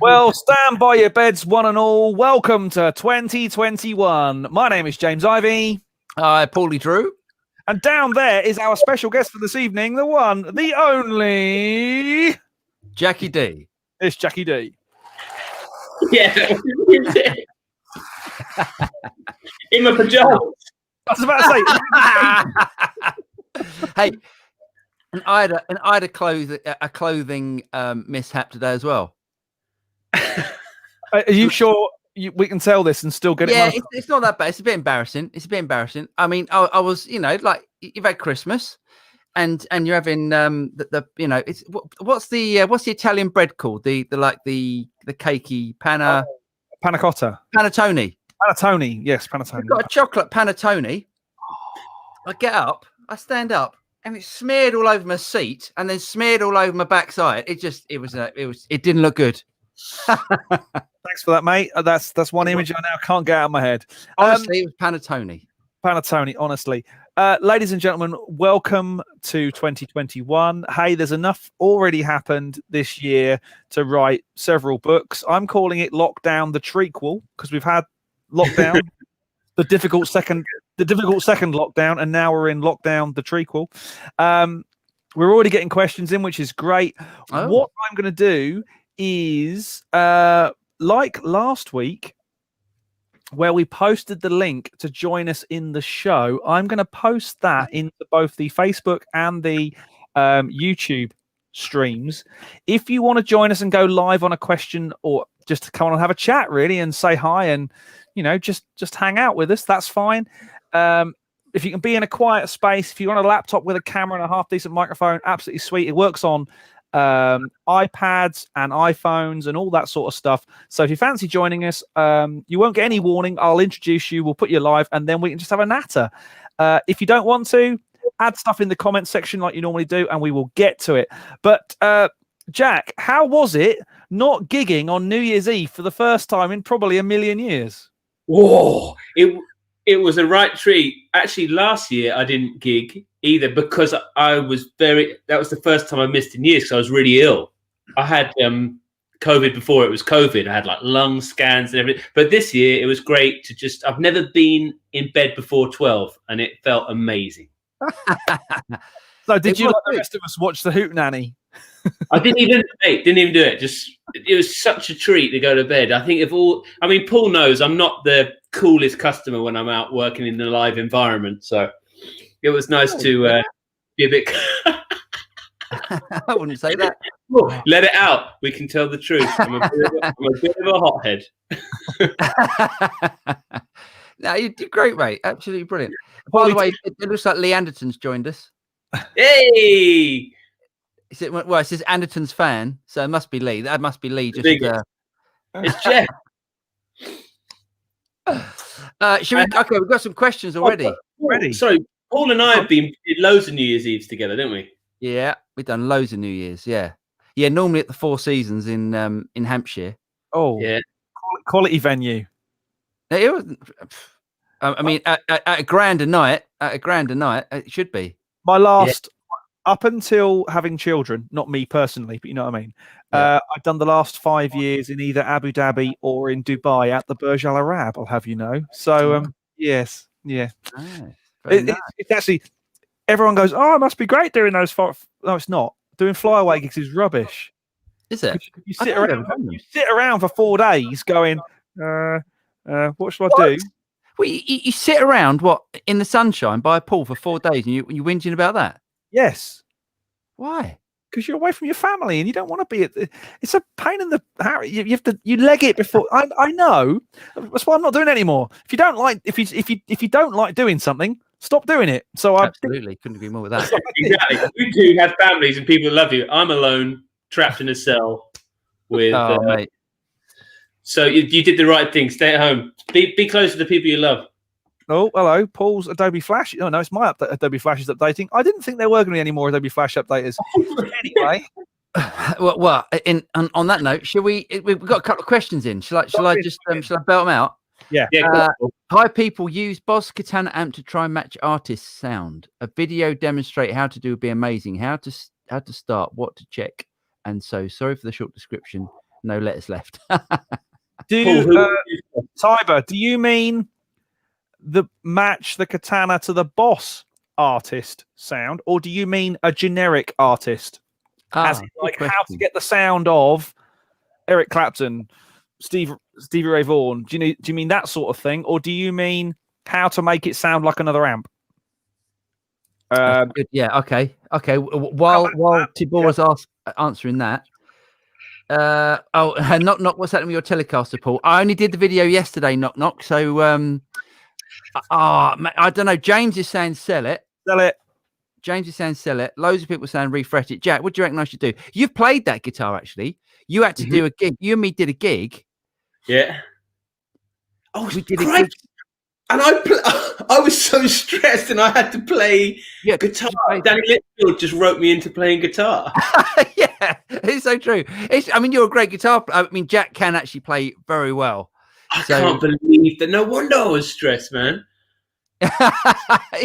Well, stand by your beds, one and all. Welcome to 2021. My name is James Ivy. Hi, Paulie Drew. And down there is our special guest for this evening, the one, the only... Jackie D. It's Jackie D. Yeah. In my pajamas. I was about to say... Hey, and I had a clothing mishap today as well. Are you sure we can tell this and still get it? Yeah, it's not that bad. It's a bit embarrassing. I mean, I was, like you've had Christmas, and you're having it's what's the Italian bread called? The cakey panna. Panna cotta. Panettone. Panettone, yes, panettone. I've got a chocolate panettone. I get up, I stand up, and it's smeared all over my seat, and then smeared all over my backside. It didn't look good. Thanks for that, mate. That's one image I now can't get out of my head. Honestly, it was panettone. Panettone, honestly. Ladies and gentlemen, welcome to 2021. Hey, there's enough already happened this year to write several books. I'm calling it Lockdown the Trequel because we've had lockdown, the difficult second lockdown, and now we're in Lockdown the Trequel. We're already getting questions in, which is great. Oh. What I'm going to do is like last week where we posted the link to join us in the show, I'm going to post that into both the Facebook and the YouTube streams. If you want to join us and go live on a question or just to come on and have a chat really and say hi and just hang out with us, that's fine. If you can be in a quiet space, if you want a laptop with a camera and a half decent microphone, absolutely sweet. It works on iPads and iPhones and all that sort of stuff. So if you fancy joining us, you won't get any warning. I'll introduce you, we'll put you live, and then we can just have a natter. If you don't want to, add stuff in the comments section like you normally do, and we will get to it. But Jack, how was it not gigging on New Year's Eve for the first time in probably a million years? Whoa, it was a right treat. Actually, last year I didn't gig either because that was the first time I missed in years because I was really ill. I had COVID before it was COVID. I had like lung scans and everything. But this year it was great to I've never been in bed before 12 and it felt amazing. So did you, like the rest of us, watch the Hoot Nanny? I didn't even do it. It was such a treat to go to bed. I think Paul knows I'm not the coolest customer when I'm out working in the live environment. So it was nice to be a bit. I wouldn't say that. Let it out. We can tell the truth. I'm a bit of a hothead. No, you did great, mate. Absolutely brilliant. By the way, it looks like Lee Anderton's joined us. Hey! It says Anderton's fan, so it must be Lee. That must be Lee. It's Jeff. Okay, we've got some questions already. Ready? Sorry, Paul and I did loads of New Year's Eves together, didn't we? Yeah, we've done loads of New Year's. Yeah. Normally at the Four Seasons in Hampshire. Oh, yeah, quality venue. It wasn't. I mean, at a grander night. It should be. My last. Up until having children, not me personally, but you know what I mean. Yeah. I've done the last 5 years in either Abu Dhabi or in Dubai at the Burj Al Arab, I'll have you know. So, yes, yeah. It's actually, everyone goes, oh, it must be great doing those. No, it's not. Doing flyaway gigs is rubbish. Is it? You sit around for 4 days going, what should I do? Well, you sit around, in the sunshine by a pool for 4 days and you're whinging about that? Yes. Why? Because you're away from your family and you don't want to be. It's a pain in the. You have to. You leg it before. I know. That's why I'm not doing it anymore. If you don't like, if you don't like doing something, stop doing it. So absolutely couldn't agree more with that. Exactly. You do have families and people love you. I'm alone, trapped in a cell with. Mate. So you did the right thing. Stay at home. Be close to the people you love. Oh, hello. Paul's Adobe Flash. Oh, no, it's my Adobe Flash is updating. I didn't think there were going to be any more Adobe Flash updaters. Anyway. Well, on that note, we've got a couple of questions in. Shall I belt them out? Yeah. Hi, people. Use Boss Katana amp to try and match artist sound. A video demonstrate how to do would be amazing. How to start, what to check, And so, sorry for the short description. No letters left. Tiber, do you mean match the Katana to the boss artist sound, or do you mean a generic artist? As in, like how to get the sound of Eric Clapton, Stevie Ray Vaughan? Do you mean that sort of thing, or do you mean how to make it sound like another amp? Yeah. Okay. While Tibor was answering that, knock knock. What's happening with your Telecaster, Paul? I only did the video yesterday. Knock knock. So I don't know. James is saying sell it. Sell it. James is saying sell it. Loads of people saying refresh it. Jack, what do you reckon I should do? You've played that guitar actually. You had to do a gig. You and me did a gig. Yeah. Oh, we did a gig. And I was so stressed, and I had to play guitar. Danny Litchfield just wrote me into playing guitar. Yeah, it's so true. I mean, you're a great guitar player. I mean, Jack can actually play very well. I can't believe that. No wonder I was stressed, man.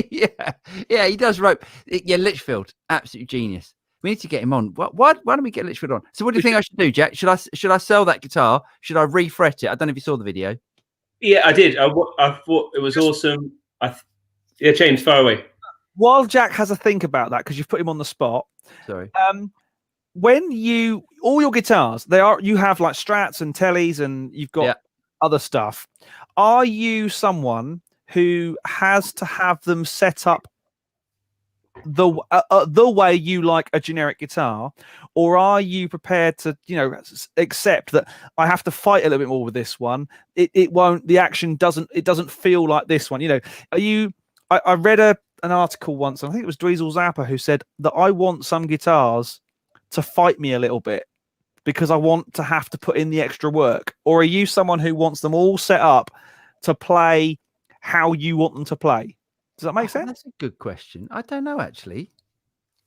Yeah, he does rope. Yeah, Litchfield, absolute genius. We need to get him on. Why don't we get Litchfield on? So, what do you think I should do, Jack? Should I sell that guitar? Should I refret it? I don't know if you saw the video. Yeah, I did. I thought it was awesome. James, far away. While Jack has a think about that, because you've put him on the spot. Sorry. When all your guitars, you have like Strats and Tellys, and you've got other stuff. Are you someone who has to have them set up the way you like a generic guitar, or are you prepared to accept that I have to fight a little bit more with this one? It won't. The action doesn't feel like this one. Are you? I read an article once, and I think it was Dweezil Zappa who said that I want some guitars to fight me a little bit because I want to have to put in the extra work. Or are you someone who wants them all set up to play how you want them to play? Does that make sense? That's a good question. I don't know, actually.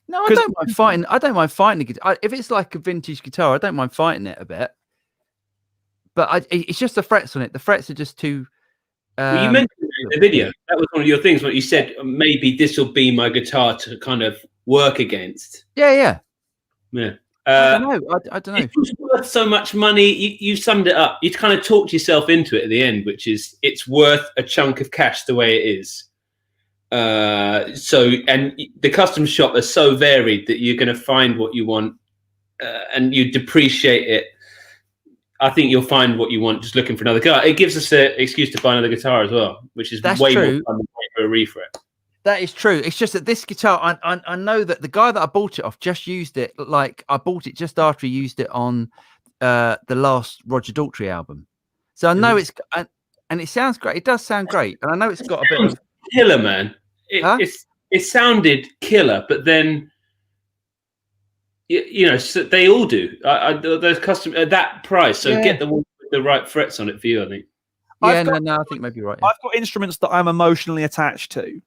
No, I don't mind fighting. I don't mind fighting the guitar. If it's like a vintage guitar, I don't mind fighting it a bit. But it's just the frets on it. The frets are just too. Well, you mentioned in the video that was one of your things. What you said, maybe this will be my guitar to kind of work against. Yeah. I don't know. I don't know. It's worth so much money. You summed it up. You kind of talked yourself into it at the end, which is it's worth a chunk of cash the way it is. And the custom shop is so varied that you're going to find what you want, and you depreciate it. I think you'll find what you want just looking for another guitar. It gives us an excuse to buy another guitar as well, which is way more fun than for a refret. That is true. It's just that this guitar, I know that the guy that I bought it off just used it. Like I bought it just after he used it on the last Roger Daltrey album. So I know and it sounds great. It does sound great, and I know it's got a bit of killer, man. It sounded killer, but then so they all do. Those custom at that price, so get the one with the right frets on it for you. I think. I think maybe you're right. Yeah. I've got instruments that I'm emotionally attached to.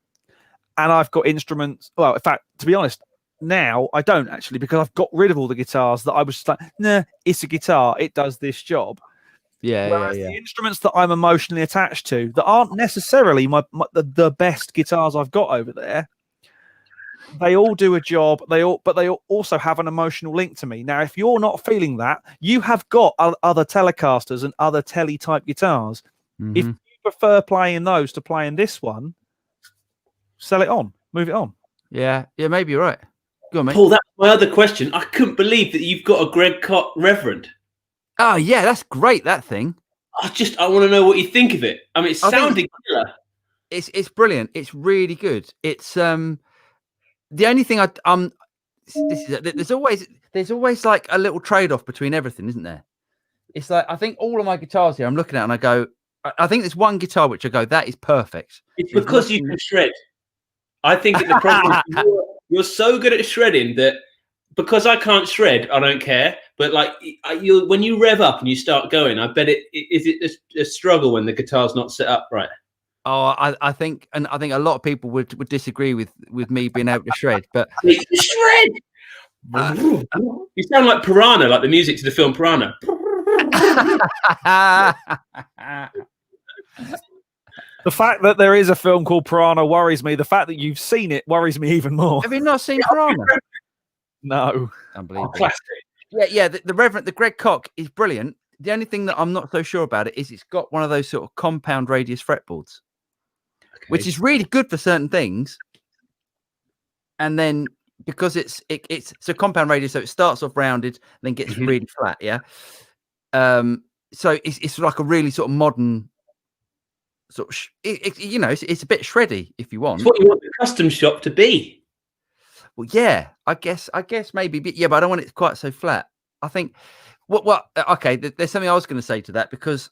And I've got instruments. Well, in fact, to be honest, now I don't actually, because I've got rid of all the guitars that I was just like, nah, it's a guitar. It does this job. Whereas the instruments that I'm emotionally attached to that aren't necessarily the best guitars I've got over there, they all do a job. But they also have an emotional link to me. Now, if you're not feeling that, you have got other Telecasters and other Tele type guitars. Mm-hmm. If you prefer playing those to playing this one, sell it on, move it on. Yeah, maybe you're right. Go on, mate. Paul, that's my other question. I couldn't believe that you've got a Greg Cott Reverend. Oh yeah, that's great. That thing. I want to know what you think of it. I mean, it sounded killer. It's brilliant. It's really good. It's the only thing there's always like a little trade-off between everything, isn't there? It's like I think all of my guitars here, I'm looking at and I go, I think there's one guitar which I go, that is perfect. It's because you can shred. I think the problem is you're so good at shredding that because I can't shred, I don't care. But like when you rev up and you start going, I bet is a struggle when the guitar's not set up right. Oh, I think a lot of people would disagree with me being able to shred. But shred. You sound like Piranha, like the music to the film Piranha. The fact that there is a film called Piranha worries me. The fact that you've seen it worries me even more. Have you not seen Piranha? No. Unbelievable. Classic. Yeah. The Greg Koch is brilliant. The only thing that I'm not so sure about it is it's got one of those sort of compound radius fretboards, which is really good for certain things. And then because it's a compound radius, so it starts off rounded, then gets really flat. Yeah. So it's like a really sort of modern sort of it's a bit shreddy if you want. It's what you want the custom shop to be. Well, yeah, I guess maybe, but I don't want it quite so flat. I think okay, there's something I was going to say to that, because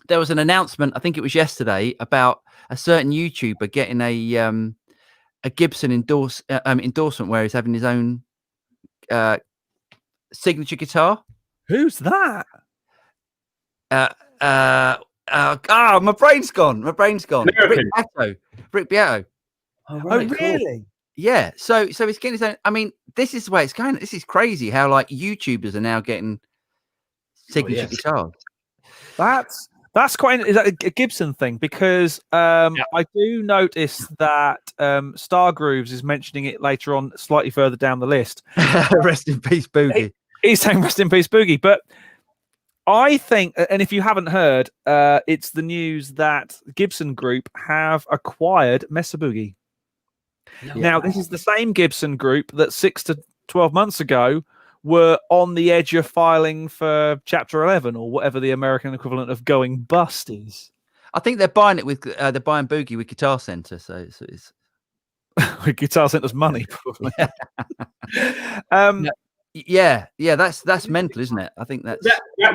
there was an announcement, I think it was yesterday, about a certain YouTuber getting a Gibson endorsement where he's having his own signature guitar. Who's that? My brain's gone. American. Rick Beato. Oh, right, really? Yeah. So he's getting his own. I mean, this is the way it's going. This is crazy how like YouTubers are now getting signature guitars. That's quite. Is that a Gibson thing? Because I do notice that Star Grooves is mentioning it later on, slightly further down the list. Rest in peace, Boogie. He's saying rest in peace, Boogie. But I think, and if you haven't heard, it's the news that Gibson Group have acquired Mesa Boogie. Yeah. Now, this is the same Gibson Group that 6 to 12 months ago were on the edge of filing for Chapter 11, or whatever the American equivalent of going bust is. I think they're buying it with they're buying Boogie with Guitar Center, so it's with Guitar Center's money, probably. That's mental, isn't it? I think that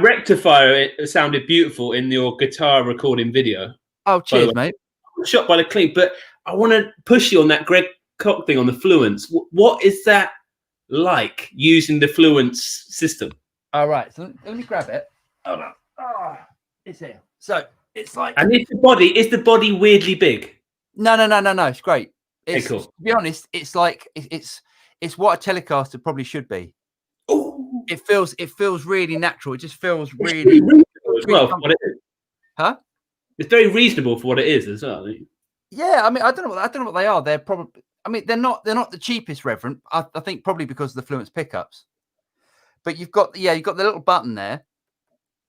rectifier, it sounded beautiful in your guitar recording video. Oh, cheers, mate. Shot by the clean, but I want to push you on that Greg Koch thing on the Fluence. What is that like, using the Fluence system? All right, so let me grab it. Hold on. Oh, it's here. So it's like, and is the body weirdly big? No. It's great. It's, cool. To be honest, it's like it's what a Telecaster probably should be. Ooh. It feels really natural. It just feels really as well for what it is. Huh? It's very reasonable for what it is as well. Yeah, I mean, I don't know what they are. They're probably, I mean, they're not the cheapest, Reverend. I think probably because of the Fluence pickups. But you've got the little button there,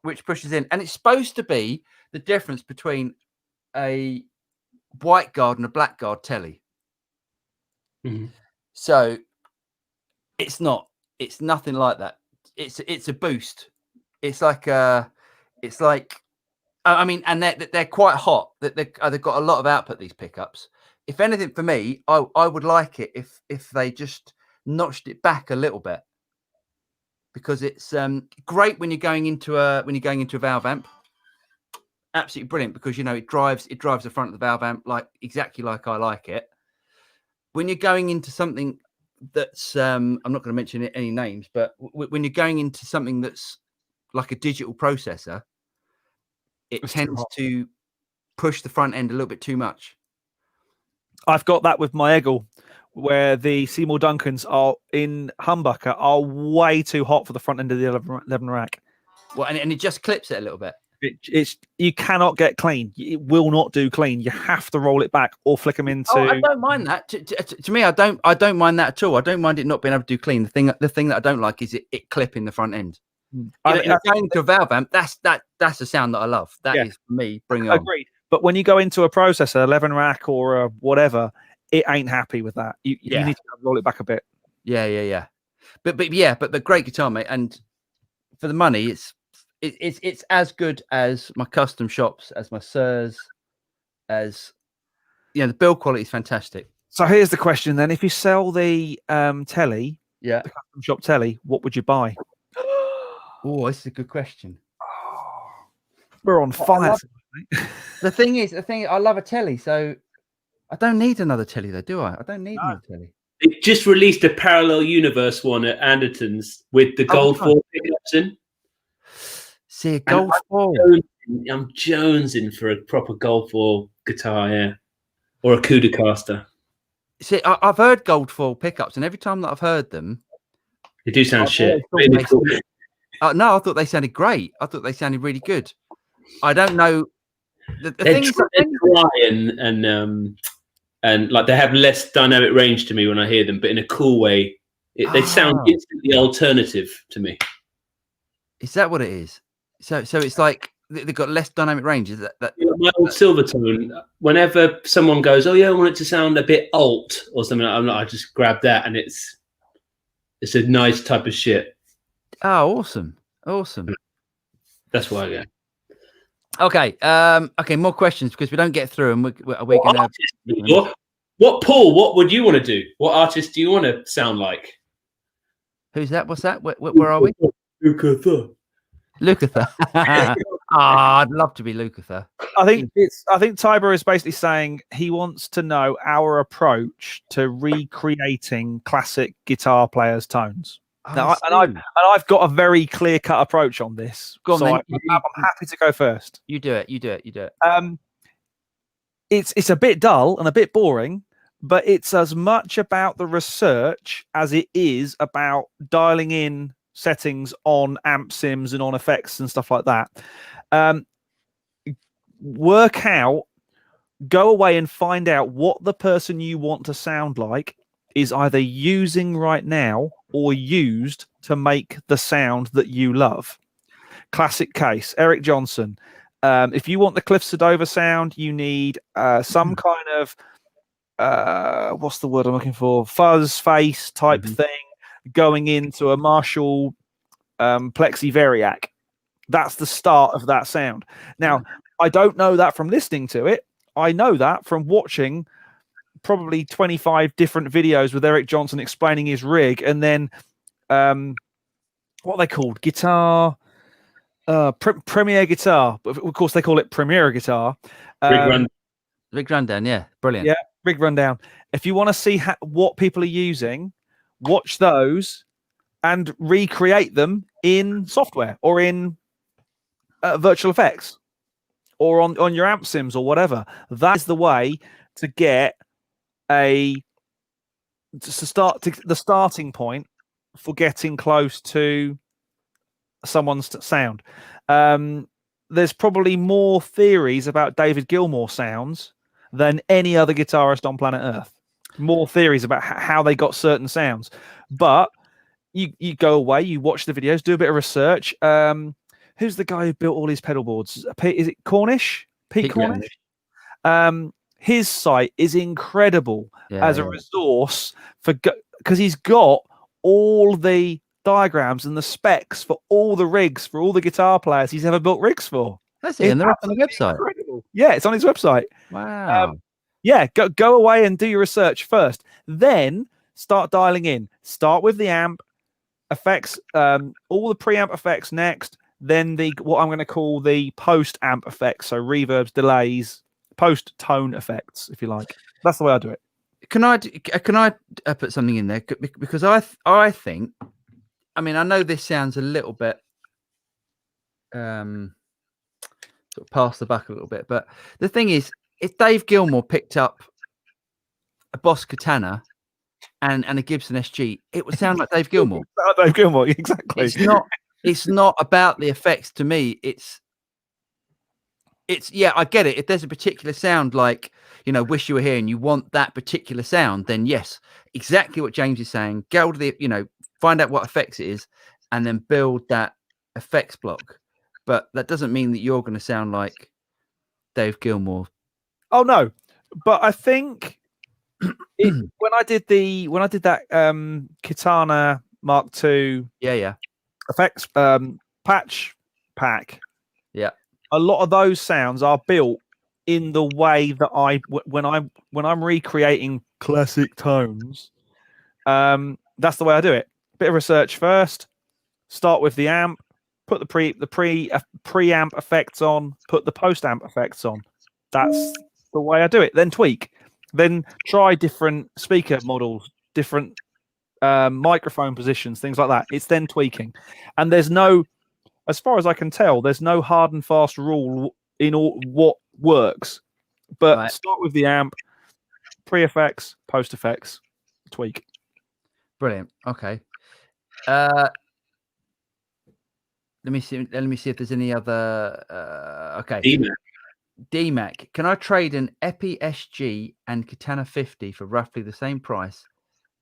which pushes in, and it's supposed to be the difference between a white guard and a black guard telly. Mm-hmm. So it's not. It's nothing like that. It's a boost. It's like I mean, and they're quite hot. That they've got a lot of output, these pickups. If anything, for me, I would like it if they just notched it back a little bit, because it's great when you're going into a valve amp. Absolutely brilliant, because it drives the front of the valve amp exactly like I like it. When you're going into something that's I'm not going to mention any names, but when you're going into something that's like a digital processor, it tends to push the front end a little bit too much. I've got that with my Eggle, where the Seymour Duncans are in humbucker are way too hot for the front end of the 11 rack. Well, and it just clips it a little bit. It's you cannot get clean. It will not do clean. You have to roll it back or flick them into. Oh, I don't mind that. To me, I don't mind that at all. I don't mind it not being able to do clean. The thing that I don't like is it clipping the front end. Going to a valve amp, that's the sound that I love. That is for me. Bring it on. Agreed. But when you go into a processor, 11 rack or whatever, it ain't happy with that. You need to roll it back a bit. Yeah. But great guitar, mate. And for the money, it's as good as my custom shops, as my Sirs, as the build quality is fantastic. So here's the question then: if you sell the telly, the custom shop telly, what would you buy? Oh, this is a good question. We're on fire. The thing is, I love a telly, so I don't need another telly, though, do I? I don't need another telly. They just released a parallel universe one at Anderton's with the gold 4 pickups in. See, a gold 4. I'm jonesing for a proper gold 4 guitar, or a Kudacaster. See, I've heard gold 4 pickups, and every time that I've heard them, they do sound shit. Really cool. No, I thought they sounded great. I thought they sounded really good. I don't know. The they're thing is, dry and like they have less dynamic range to me when I hear them, but in a cool way. They sound instantly alternative to me. Is that what it is? So it's like they've got less dynamic range. Is that My old Silvertone, whenever someone goes, "Oh yeah, I want it to sound a bit alt" or something, I just grab that, and it's a nice type of shit. Oh, awesome. That's why I go. Okay. Okay. More questions because we don't get through, and we're gonna. Paul? What would you want to do? What artist do you want to sound like? Who's that? What's that? Where are we? Lukather. I'd love to be Lukather. I think Tiber is basically saying he wants to know our approach to recreating classic guitar players' tones. Now, I've got a very clear-cut approach on this. Go on, so then. I'm happy to go first. You do it. It's a bit dull and a bit boring, but it's as much about the research as it is about dialing in settings on amp sims and on effects and stuff like that. Go away and find out what the person you want to sound like is either using right now or used to make the sound that you love. Classic case, Eric Johnson. If you want the Cliff Sedova sound, you need some kind of what's the word I'm looking for? Fuzz face type thing going into a Marshall Plexi Variac. That's the start of that sound. Now, I don't know that from listening to it. I know that from watching probably 25 different videos with Eric Johnson explaining his rig, and then what are they called? Guitar. Premiere guitar, but of course they call it Premiere guitar. Rig rundown, yeah, brilliant. Yeah, rig rundown. If you want to see what people are using, watch those and recreate them in software or in virtual effects or on your amp sims or whatever. That is the way to get the starting point for getting close to someone's sound. There's probably more theories about David Gilmour sounds than any other guitarist on planet Earth. More theories about how they got certain sounds. But you go away, you watch the videos, do a bit of research. Who's the guy who built all his pedal boards? Is it Cornish? Pete Cornish? His site is incredible as a resource because he's got all the diagrams and the specs for all the rigs for all the guitar players he's ever built rigs for. That's it, and they're up on the website. Incredible. Yeah, it's on his website. Wow. Go away and do your research first. Then start dialing in. Start with the amp effects, all the preamp effects next. Then what I'm going to call the post amp effects, so reverbs, delays, post tone effects, if you like. That's the way I do it. Can I put something in there because I think. I mean, I know this sounds a little bit sort of past the buck a little bit, but the thing is, if Dave Gilmour picked up a Boss Katana and a Gibson SG, it would sound like Dave Gilmour. Dave Gilmour, exactly. It's not about the effects to me. It's I get it. If there's a particular sound like, Wish You Were Here and you want that particular sound, then yes, exactly what James is saying. Go to the, find out what effects it is and then build that effects block. But that doesn't mean that you're going to sound like Dave Gilmour. Oh no. But I think when I did that Katana Mark II effects patch pack, a lot of those sounds are built in the way that when I'm recreating classic tones, that's the way I do it. Bit of research first, start with the amp, put the preamp effects on, put the post amp effects on. That's the way I do it. Then tweak, then try different speaker models, different microphone positions, things like that. It's then tweaking, and there's no, as far as I can tell, there's no hard and fast rule in all what works. But start with the amp, pre-effects, post-effects, tweak. Brilliant. Okay. Let me see if there's any other. Okay. DMAC. Can I trade an Epi SG and Katana 50 for roughly the same price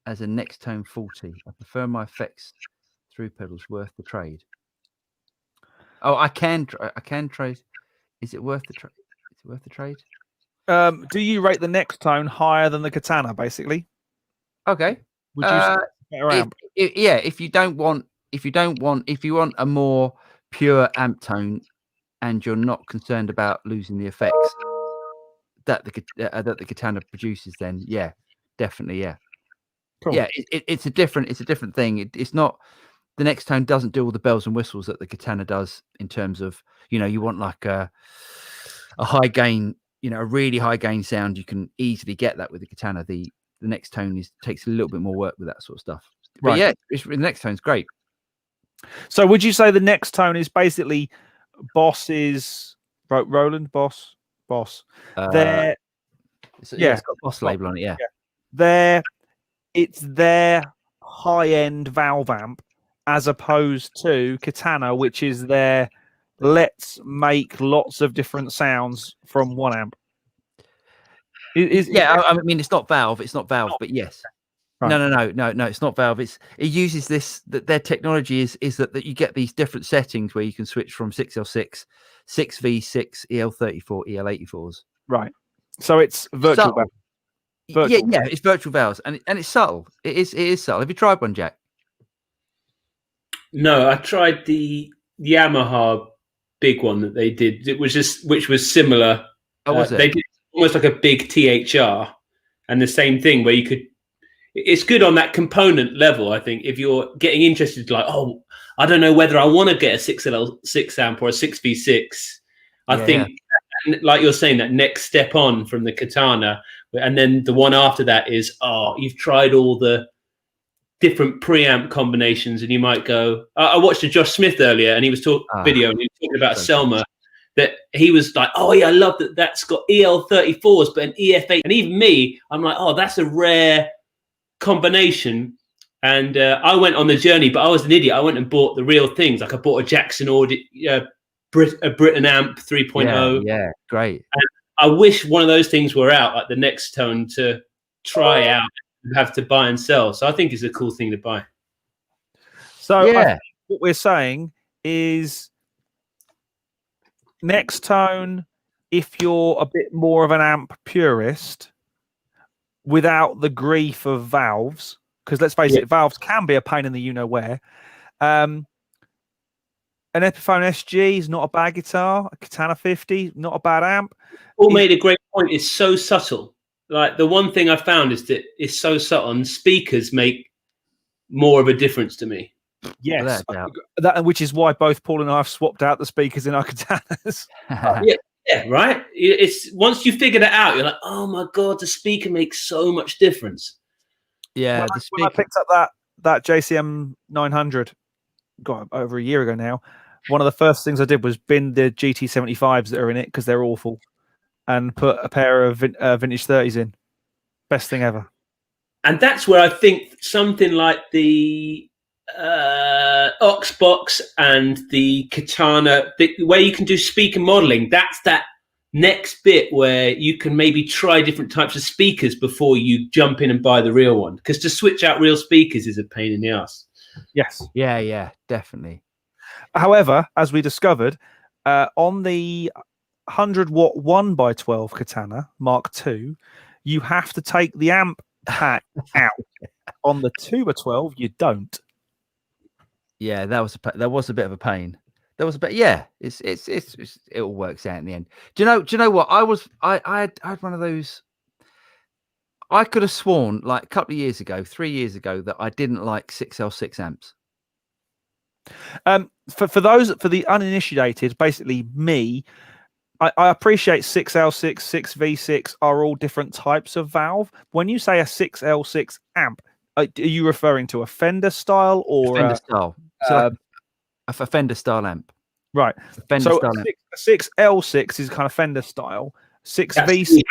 as a next tone 40. I prefer my effects through pedals. Worth the trade. Oh, I can trade. Is it worth the trade? Is it worth the trade? Do you rate the next tone higher than the Katana? Basically, Okay. would you say better amp? If you want a more pure amp tone, and you're not concerned about losing the effects that the Katana produces, then yeah, definitely, yeah. Cool. Yeah, it's a different thing. It's not, the next tone doesn't do all the bells and whistles that the Katana does in terms of, you want like a high gain, a really high gain sound. You can easily get that with the Katana. The next tone takes a little bit more work with that sort of stuff. But Right. yeah, the next tone's great. So would you say the next tone is basically Boss's Roland Boss? They're It's got Boss label on it. Yeah. It's their high-end valve amp as opposed to Katana, which is their let's make lots of different sounds from one amp. I mean, it's not Valve, but yes. Right. No, it's not Valve. It uses this, that their technology is that you get these different settings where you can switch from 6L6, 6V6, EL34, EL84s. Right. So it's virtual valve. Yeah, it's virtual valves, and it's subtle. It is subtle. Have you tried one, Jack? No, I tried the Yamaha big one that they did. Which was similar. Oh, was it? They did almost like a big THR, and the same thing where you could. It's good on that component level. I think if you're getting interested, like, oh, I don't know whether I want to get a 6L6 amp or a 6V6. I think, like you're saying, that next step on from the Katana, and then the one after that is, you've tried all the different preamp combinations, and you might go. I watched a Josh Smith earlier, and he was talking video, and he was talking about Selma. That he was like, oh yeah, I love that. That's got EL34s, but an EF8, and even me, I'm like, oh, that's a rare combination. And I went on the journey, but I was an idiot. I went and bought the real things. Like I bought a Jackson Audio, a Britain amp 3.0. Yeah, great. And I wish one of those things were out, like the next tone, to try out and have to buy and sell. So I think it's a cool thing to buy. So I think what we're saying is next tone, if you're a bit more of an amp purist, without the grief of valves, because let's face it, valves can be a pain in the you-know-where. An Epiphone SG is not a bad guitar. A Katana 50, not a bad amp. Paul made a great point. It's so subtle. Like the one thing I found is that it's so subtle, and speakers make more of a difference to me. Yes, that which is why both Paul and I have swapped out the speakers in our Katanas. Yeah, right. It's once you figure that out, you're like, oh my god, the speaker makes so much difference. Yeah, when I picked up that JCM 900, got over a year ago now. One of the first things I did was bin the GT75s that are in it because they're awful, and put a pair of vintage 30s in. Best thing ever. And that's where I think something like the Oxbox and the Katana, where you can do speaker modeling, that's that next bit where you can maybe try different types of speakers before you jump in and buy the real one. Because to switch out real speakers is a pain in the ass. Yes. Yeah, definitely. However, as we discovered, on the 100-watt 1x12 Katana Mark II, you have to take the amp pack out. On the 2x12, you don't. Yeah, that was a bit of a pain. There was a bit. Yeah, it all works out in the end. Do you know what? I had one of those. I could have sworn, like a couple of years ago, 3 years ago, that I didn't like 6L6 amps. For the uninitiated, basically me, I appreciate 6L6, 6V6 are all different types of valve. When you say a 6L6 amp, are you referring to a Fender style or Fender style? So a Fender style amp, right? Fender so style amp. 6L6 is kind of Fender style. 6V6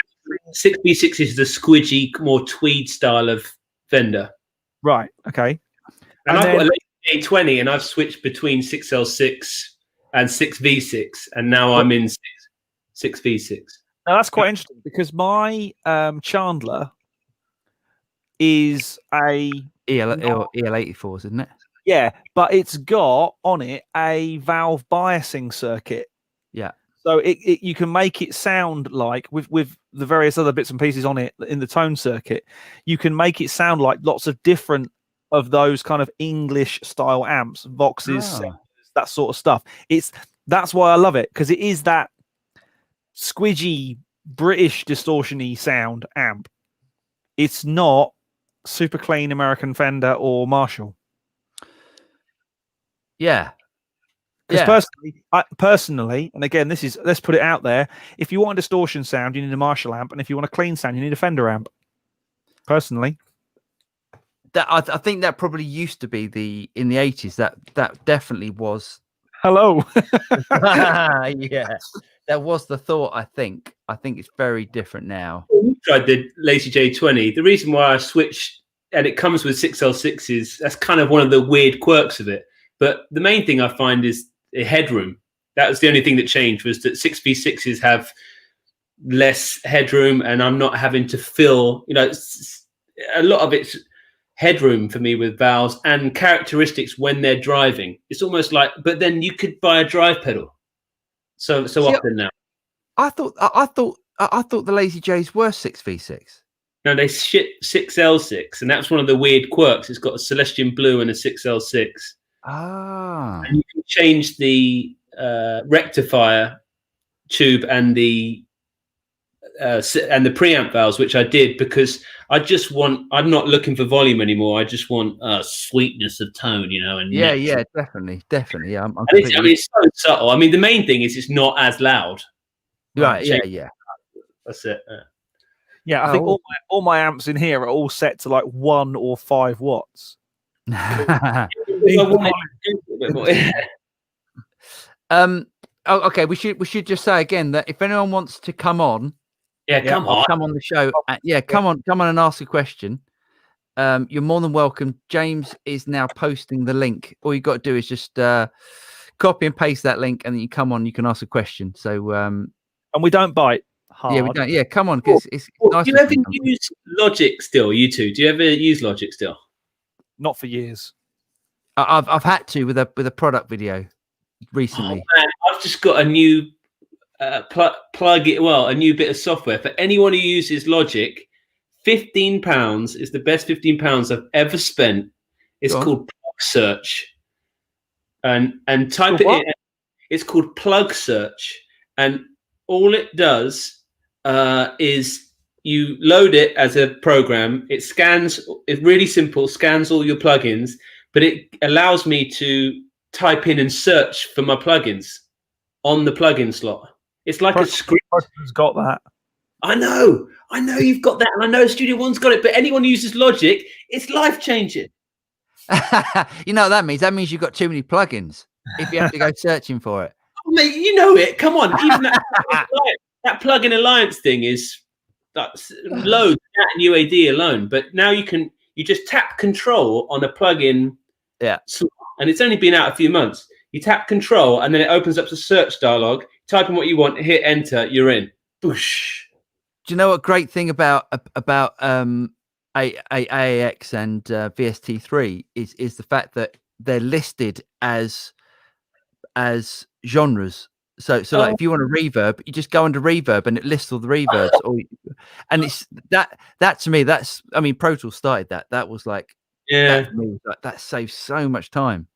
is the squidgy, more tweed style of Fender. Right. Okay. And I've got a A20, and I've switched between 6L6 and 6V6, and now I'm in 6V6. Now that's quite interesting because my Chandler is a EL84s, isn't it? yeah, but it's got on it a valve biasing circuit. Yeah. So you can make it sound like with the various other bits and pieces on it in the tone circuit, you can make it sound like lots of different of those kind of English style amps, Voxes, Senders, that sort of stuff. That's why I love it, because it is that squidgy British distortion-y sound amp. It's not super clean American Fender or Marshall. Yeah. Because personally, and again, let's put it out there. If you want a distortion sound, you need a Marshall amp, and if you want a clean sound, you need a Fender amp. Personally, I think that probably used to be in the 80s. That definitely was. Hello. Yeah, that was the thought. I think it's very different now. We tried the Lazy J20. The reason why I switched, and it comes with 6L6s. That's kind of one of the weird quirks of it. But the main thing I find is the headroom. That was the only thing that changed, was that 6V6s have less headroom, and I'm not having to fill, a lot of it's headroom for me with valves and characteristics when they're driving. It's almost like, but then you could buy a drive pedal so often now. I thought the Lazy J's were 6V6. No, they ship 6L6, and that's one of the weird quirks. It's got a Celestian Blue and a 6L6. Ah. And you can change the rectifier tube and the preamp valves, which I did because I'm not looking for volume anymore. I just want sweetness of tone, and yeah, definitely. Yeah, it's so subtle. I mean, the main thing is it's not as loud. Right. Yeah. That's it. Yeah, I think all my amps in here are all set to like 1 or 5 watts. Okay, we should just say again that if anyone wants to come on, come on the show, come on and ask a question. You're more than welcome. James is now posting the link. All you got to do is just copy and paste that link, and then you come on, you can ask a question. So and we don't bite hard. Yeah, we don't. Yeah, come on, because it's nice. Do you ever use Logic still? You two, do you ever use Logic still? Not for years. I've had to with a product video recently. Oh, man, I've just got a new a new bit of software for anyone who uses Logic. £15 is the best £15 I've ever spent. It's called Plug Search, and type it in. It's called Plug Search, and all it does is you load it as a program. It scans. It's really simple. Scans all your plugins, but it allows me to type in and search for my plugins on the plugin slot. It's like a script. Who's got that? I know you've got that, and I know Studio One's got it. But anyone who uses Logic, it's life changing. You know what that means? That means you've got too many plugins if you have to go searching for it. Oh, mate, you know it. Come on, even that plugin alliance thing is loads that UAD alone. But now you just tap control on a plugin. Yeah. And it's only been out a few months. You tap control, and then it opens up the search dialog. Type in what you want, hit enter, you're in. Boosh. Do you know what great thing about AAX and VST3 is the fact that they're listed as genres. So like if you want a reverb, you just go under reverb and it lists all the reverbs. And it's that to me, Pro Tools started that. That was like, that saves so much time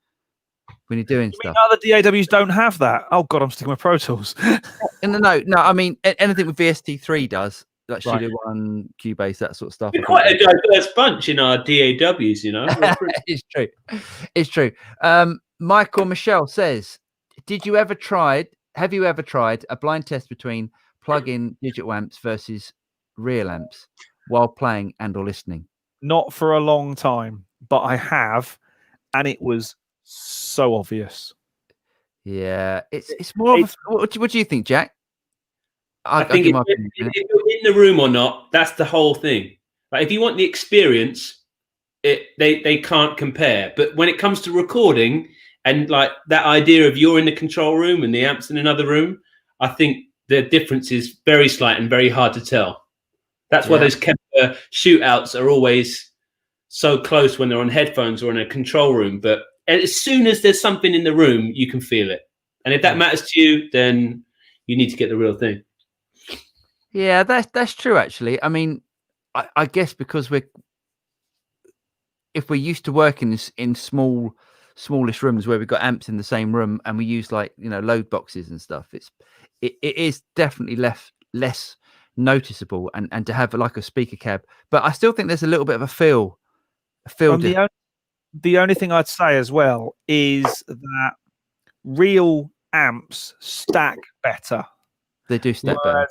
when you're doing stuff. Other DAWs don't have that. Oh god, I'm sticking with Pro Tools. No. I mean, anything with VST3 does, like Studio One, Cubase, that sort of stuff. We're quite a diverse bunch in our DAWs, It's true. Michael Michelle says, have you ever tried a blind test between plug-in digital amps versus real amps while playing and or listening? Not for a long time, but I have, and it was so obvious. Yeah, it's more of what do you think, Jack? I think if you're in the room or not, that's the whole thing. Like if you want the experience, they can't compare. But when it comes to recording and like that idea of you're in the control room and the amp's in another room, I think the difference is very slight and very hard to tell. That's why those Kemper shootouts are always so close when they're on headphones or in a control room, but as soon as there's something in the room, you can feel it. And if that matters to you, then you need to get the real thing. Yeah, that's true. Actually, I mean, I guess because if we're used to working in smallish rooms where we've got amps in the same room and we use like load boxes and stuff, it is definitely less noticeable and to have like a speaker cab. But I still think there's a little bit of a feel. The only thing I'd say as well is that real amps stack better. They do stack better.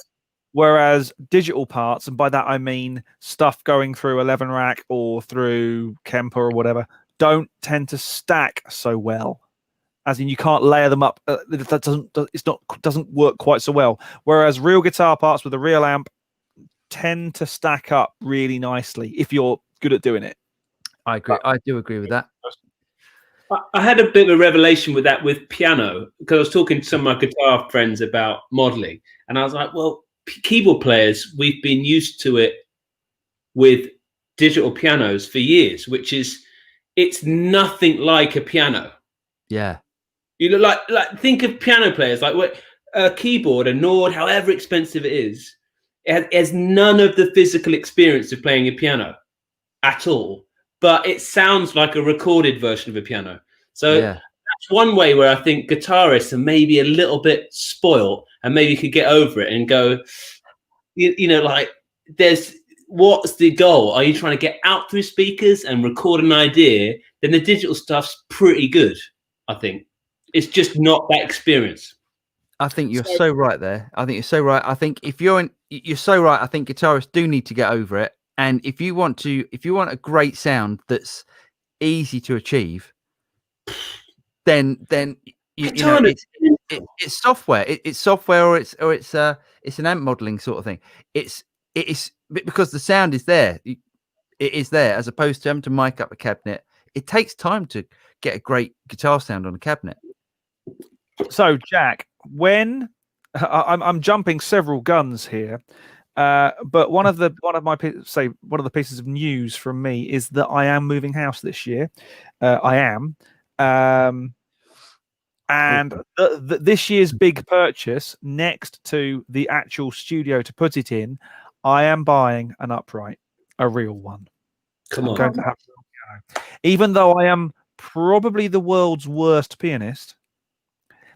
Whereas digital parts, and by that I mean stuff going through 11 rack or through Kemper or whatever, don't tend to stack so well. As in, you can't layer them up. That doesn't work quite so well. Whereas real guitar parts with a real amp tend to stack up really nicely if you're good at doing it. I agree. I do agree with that. I had a bit of a revelation with that with piano, because I was talking to some of my guitar friends about modeling, and I was like, well, keyboard players, we've been used to it with digital pianos for years, which is, it's nothing like a piano. Yeah. Like think of piano players, like what a keyboard, a Nord, however expensive it is, it has none of the physical experience of playing a piano at all, but it sounds like a recorded version of a piano. So that's one way where I think guitarists are maybe a little bit spoiled and maybe could get over it and go, like, what's the goal? Are you trying to get out through speakers and record an idea? Then the digital stuff's pretty good, I think. It's just not that experience. I think you're so right there. I think you're so right. I think you're so right. I think guitarists do need to get over it. And if you want a great sound that's easy to achieve, then it's software. It's software, or it's an amp modeling sort of thing. It's because the sound is there. It is there, as opposed to having to mic up a cabinet. It takes time to get a great guitar sound on a cabinet. So, Jack, when I'm jumping several guns here, but one of the pieces of news from me is that I am moving house this year. I am, and this year's big purchase, next to the actual studio to put it in, I am buying an upright, a real one. Come on. I'm going to have a real piano. Even though I am probably the world's worst pianist,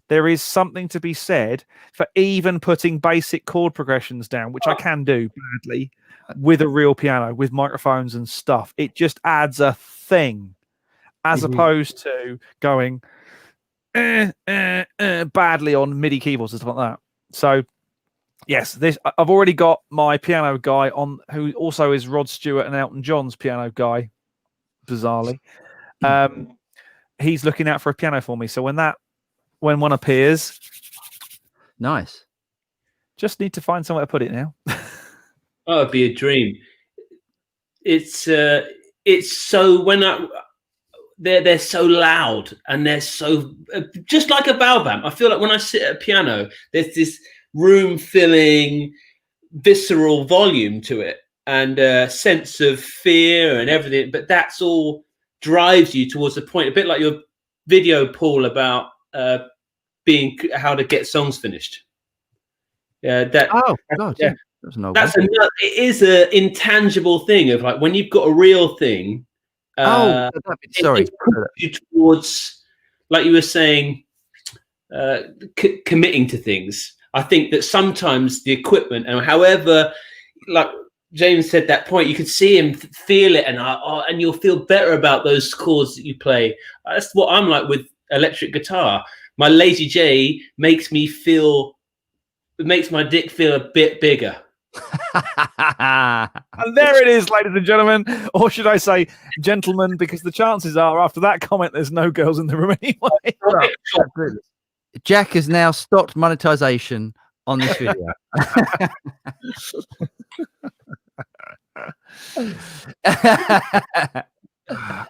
there is something to be said for even putting basic chord progressions down, which I can do badly, with a real piano, with microphones and stuff. It just adds a thing, as opposed to going badly on MIDI keyboards and stuff like that. So, yes, I've already got my piano guy on, who also is Rod Stewart and Elton John's piano guy, bizarrely. He's looking out for a piano for me. So when one appears, nice. Just need to find somewhere to put it now. Oh, it'd be a dream. It's so they're so loud, and they're so just like a valve amp. I feel like when I sit at a piano, there's this room-filling, visceral volume to it, and a sense of fear and everything. But that's all drives you towards the point. A bit like your video, Paul, about how to get songs finished. God, yeah. It is an intangible thing of like when you've got a real thing. It pushes you towards, like you were saying, committing to things. I think that sometimes the equipment, and however, like James said, that point, you could see him feel it, and you'll feel better about those chords that you play. That's what I'm like with electric guitar. My Lazy J makes my dick feel a bit bigger. And there it is, ladies and gentlemen, or should I say gentlemen, because the chances are after that comment there's no girls in the room anyway. Jack has now stopped monetization on this video.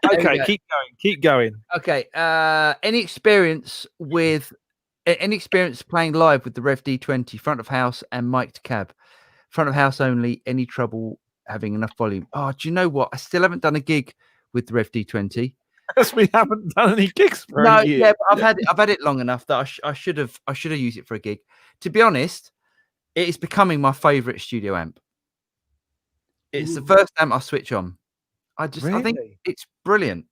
Okay, keep going. Okay, any experience playing live with the Rev D20 front of house and mic'd cab? Front of house only. Any trouble having enough volume? Oh, do you know what? I still haven't done a gig with the Rev D20. Because we haven't done any gigs for No, a year. yeah, but I've had it long enough that I should have used it for a gig. To be honest, it is becoming my favourite studio amp. It's the first amp I switch on. I think it's brilliant.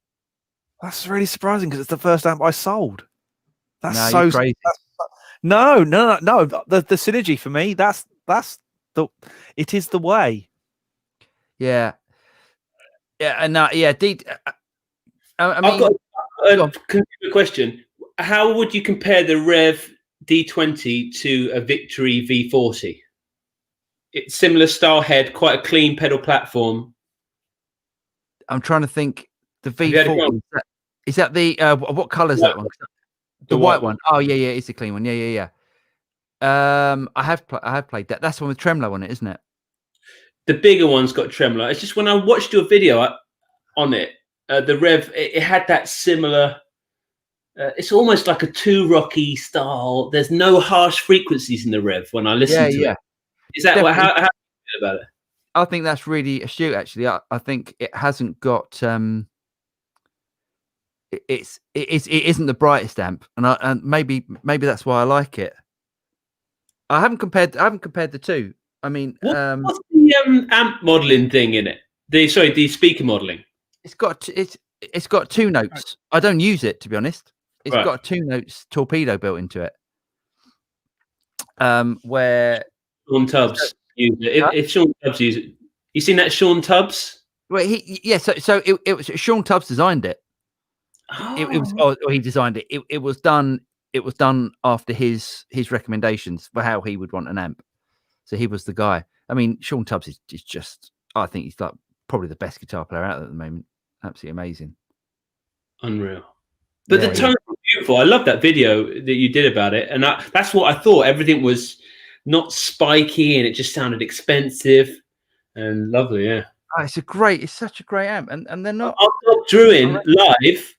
That's really surprising because it's the first amp I sold. That's No, so you're crazy. No. The synergy for me, it is the way. Yeah. Yeah, and I've got a question. How would you compare the Rev D20 to a Victory V40? It's similar style head, quite a clean pedal platform. I'm trying to think. The V40 is that the what colour is that one? The white one. Oh yeah, it's a clean one. Yeah. I have played that. That's the one with tremolo on it, isn't it? The bigger one's got tremolo. It's just when I watched your video on it, the Rev, it had that similar. It's almost like a Too Rocky style. There's no harsh frequencies in the Rev when I listen to it. Is that how you feel about it? I think that's really astute. Actually, I think it hasn't got. It isn't the brightest amp, and maybe that's why I like it. I haven't compared the two. I mean, what's the amp modeling thing in it? The speaker modeling. It's got two notes. I don't use it, to be honest. It's got a 2 notes torpedo built into it. Where Sean Tubbs use it. If Sean Tubbs use it, you seen that Sean Tubbs? Well, so it was Sean Tubbs designed it. It was, or he designed it. It was done. It was done after his recommendations for how he would want an amp. So he was the guy. I mean, Sean Tubbs is just. I think he's like probably the best guitar player out there at the moment. Absolutely amazing. Unreal. But the tone was beautiful. I love that video that you did about it, and that's what I thought. Everything was not spiky, and it just sounded expensive and lovely. Yeah. Oh, it's such a great amp, and they're not. I drew in live.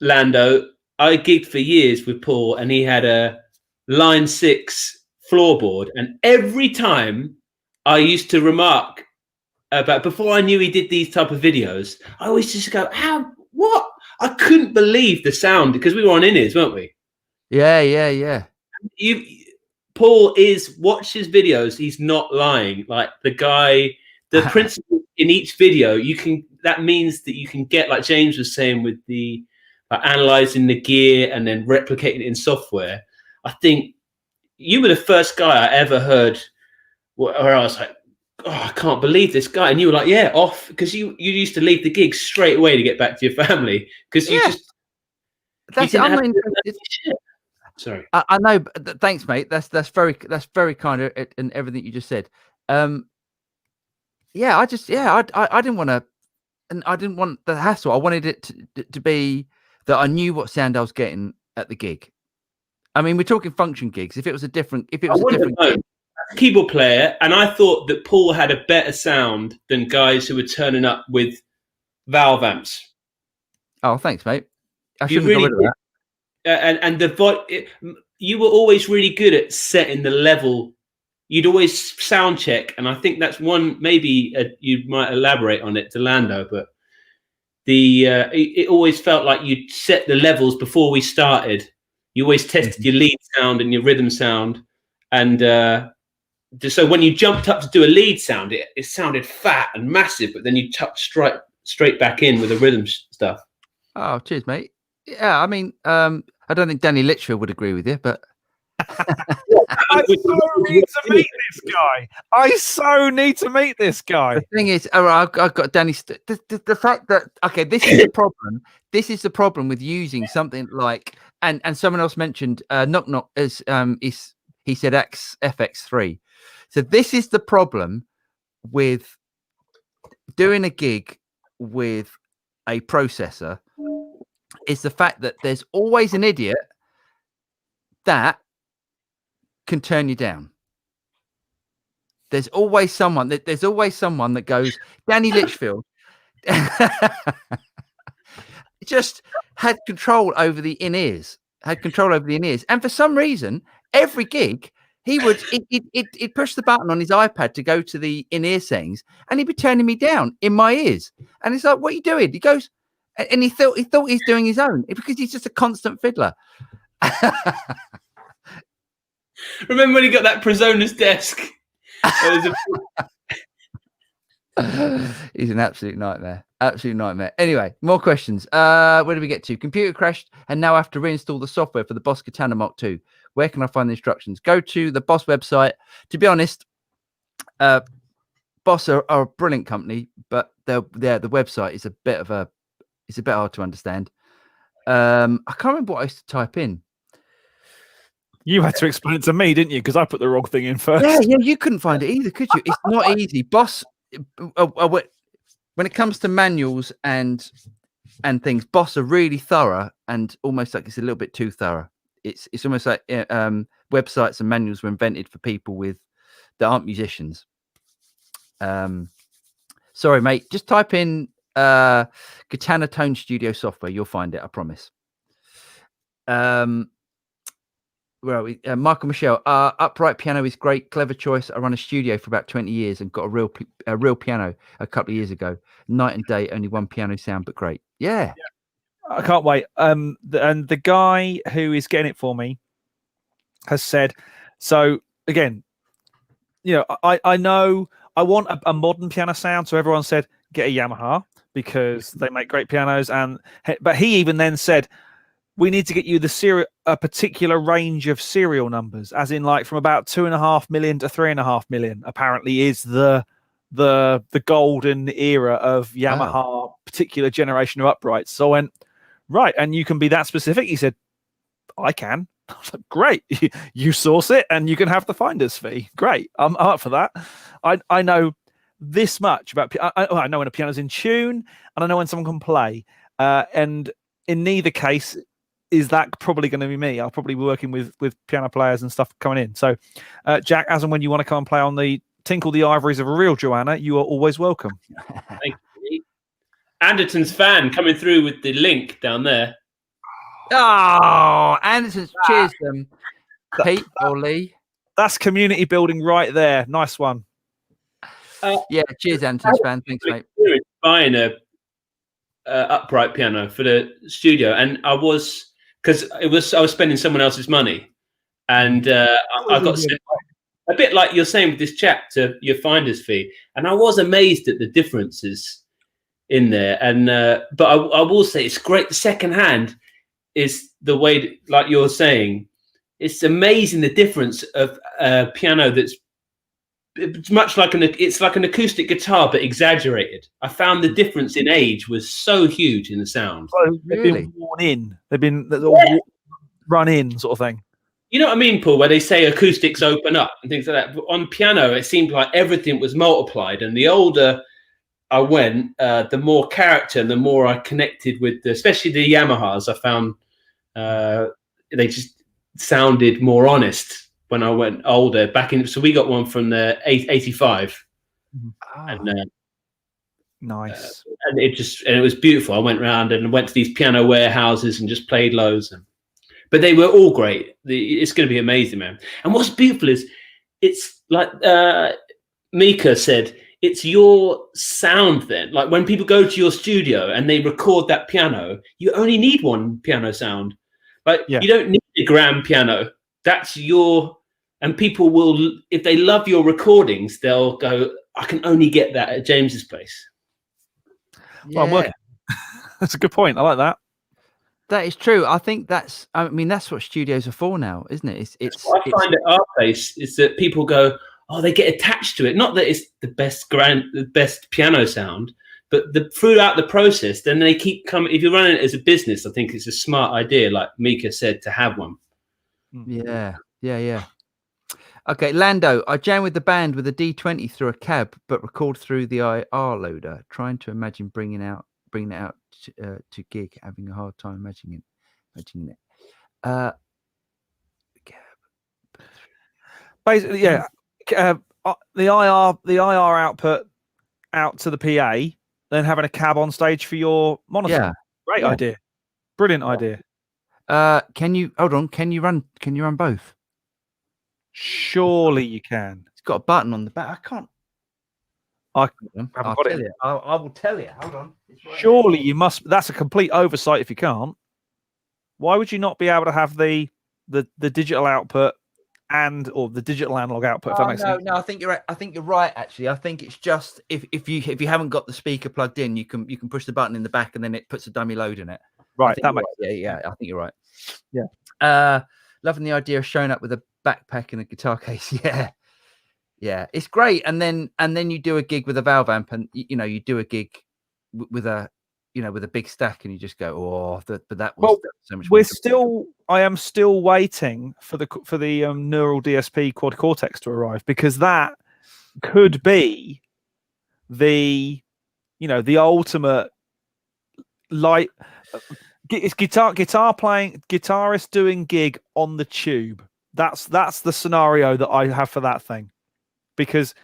Lando, I gigged for years with Paul, and he had a Line 6 floorboard, and every time I used to remark about, before I knew he did these type of videos, I always just go, what? I couldn't believe the sound, because we were on in-ears, weren't we? Yeah. Paul watch his videos, he's not lying. Like the guy, the principle in each video, that means that you can get, like James was saying, with the analyzing the gear and then replicating it in software. I think you were the first guy I ever heard where I was like, oh, I can't believe this guy. And you were like, yeah, off, because you used to leave the gig straight away to get back to your family, because you just. That's Sorry, I know. But thanks, mate. That's very kind of and everything you just said. I didn't want to, and I didn't want the hassle. I wanted it to be that I knew what sound I was getting at the gig. I mean, we're talking function gigs. If it was a different gig. Keyboard player, and I thought that Paul had a better sound than guys who were turning up with valve amps. Oh, thanks, mate. I shouldn't go rid of that. And you were always really good at setting the level. You'd always sound check, and I think that's one. Maybe you might elaborate on it to Lando, but it always felt like you'd set the levels before we started. You always tested your lead sound and your rhythm sound, and. So when you jumped up to do a lead sound, it sounded fat and massive, but then you tucked straight back in with the rhythm stuff. Oh, cheers, mate. Yeah, I mean, I don't think Danny Litchfield would agree with you, but I so need to meet this guy. The thing is, I've got Danny. The fact that this is the problem. This is the problem with using something like, and someone else mentioned Knock Knock as he said FX3. So this is the problem with doing a gig with a processor, is the fact that there's always an idiot that can turn you down. There's always someone that goes, Danny Litchfield just had control over the in-ears, and for some reason, every gig he'd push the button on his iPad to go to the in-ear settings, and he'd be turning me down in my ears. And it's like, what are you doing? He goes, and he thought he's doing his own because he's just a constant fiddler. Remember when he got that Presonus desk? He's an absolute nightmare. Absolute nightmare. Anyway, more questions. Where did we get to? Computer crashed and now I have to reinstall the software for the Boss Katana Mark II. Where can I find the instructions? Go to the Boss website. To be honest, Boss are a brilliant company, but the website is a bit hard to understand. I can't remember what I used to type in. You had to explain it to me, didn't you? Because I put the wrong thing in first. Yeah, you couldn't find it either, could you? It's not easy. Boss, when it comes to manuals and things, Boss are really thorough and almost like it's a little bit too thorough. It's almost like websites and manuals were invented for people that aren't musicians. Sorry, mate. Just type in Katana Tone Studio software. You'll find it. I promise. Where are we? Michael Michelle. Upright piano is great. Clever choice. I run a studio for about 20 years and got a real piano a couple of years ago. Night and day, only one piano sound, but great. Yeah. I can't wait. And the guy who is getting it for me has said, so again, I know I want a modern piano sound. So everyone said, get a Yamaha because they make great pianos. But he even then said, we need to get you a particular range of serial numbers, as in like from about 2.5 million to 3.5 million, apparently is the golden era of Yamaha particular generation of uprights. So I went, right, and you can be that specific? He said, I can. I was like, great. You source it and you can have the finder's fee. Great. I'm up for that. I know this much about I know when a piano's in tune and I know when someone can play. And in neither case is that probably going to be me. I'll probably be working with piano players and stuff coming in. So, Jack, as and when you want to come and play on the Tinkle the Ivories of a Real Joanna, you are always welcome. Thank you. Anderton's fan coming through with the link down there. Oh, Anderton's. Cheers, Pete or Lee. That's community building right there. Nice one. Yeah, cheers, Anderton's fan. Thanks, mate. Buying a upright piano for the studio, and I was spending someone else's money, and I got sent a bit like you're saying with this chap to your finder's fee, and I was amazed at the differences in there. And but I will say it's great. The second hand is the way, like you're saying, it's amazing the difference of a piano that's much like it's like an acoustic guitar but exaggerated. I found the difference in age was so huge in the sound. Oh, they've been worn in. They've been run in, sort of thing. You know what I mean, Paul? Where they say acoustics open up and things like that. But on piano, it seemed like everything was multiplied. And the older I went, the more character and the more I connected with, especially the Yamahas. I found they just sounded more honest when I went older back in. So we got one from the 85. And, nice. And it was beautiful. I went around and went to these piano warehouses and just played loads. But they were all great. It's going to be amazing, man. And what's beautiful is it's like Mika said, it's your sound then. Like when people go to your studio and they record that piano, you only need one piano sound. Like you don't need a grand piano. That's your... And people will, if they love your recordings, they'll go, I can only get that at James's place. Well, I'm working. That's a good point. I like that. That is true. I think that's what studios are for now, isn't it? It's what I find at our place is that people go, oh, they get attached to it. Not that it's the best piano sound, but throughout the process, then they keep coming. If you're running it as a business, I think it's a smart idea, like Mika said, to have one. Yeah. Okay, Lando, I jam with the band with a D20 through a cab, but record through the IR loader. Trying to imagine bringing it out to gig, having a hard time imagining it. Basically, yeah. The IR output out to the PA, then having a cab on stage for your monitor. Yeah, great idea, brilliant idea. Can you run both? Surely you can. It's got a button on the back. I can't. I I'll haven't got tell it. you. I will tell you. Hold on. It's right Surely you must. That's a complete oversight if you can't. Why would you not be able to have the digital output or the digital analog output? If that makes sense. No, I think you're right. I think you're right. Actually, I think it's just if you haven't got the speaker plugged in, you can push the button in the back and then it puts a dummy load in it. Right. That makes yeah. I think you're right. Yeah. Loving the idea of showing up with a backpack and a guitar case. Yeah, it's great. And then you do a gig with a valve amp, and you do a gig with a with a big stack, and you just go, oh, but that was so much. I am still waiting for the Neural DSP Quad Cortex to arrive, because that could be the ultimate light. It's guitarist doing gig on the tube. That's the scenario that I have for that thing. Because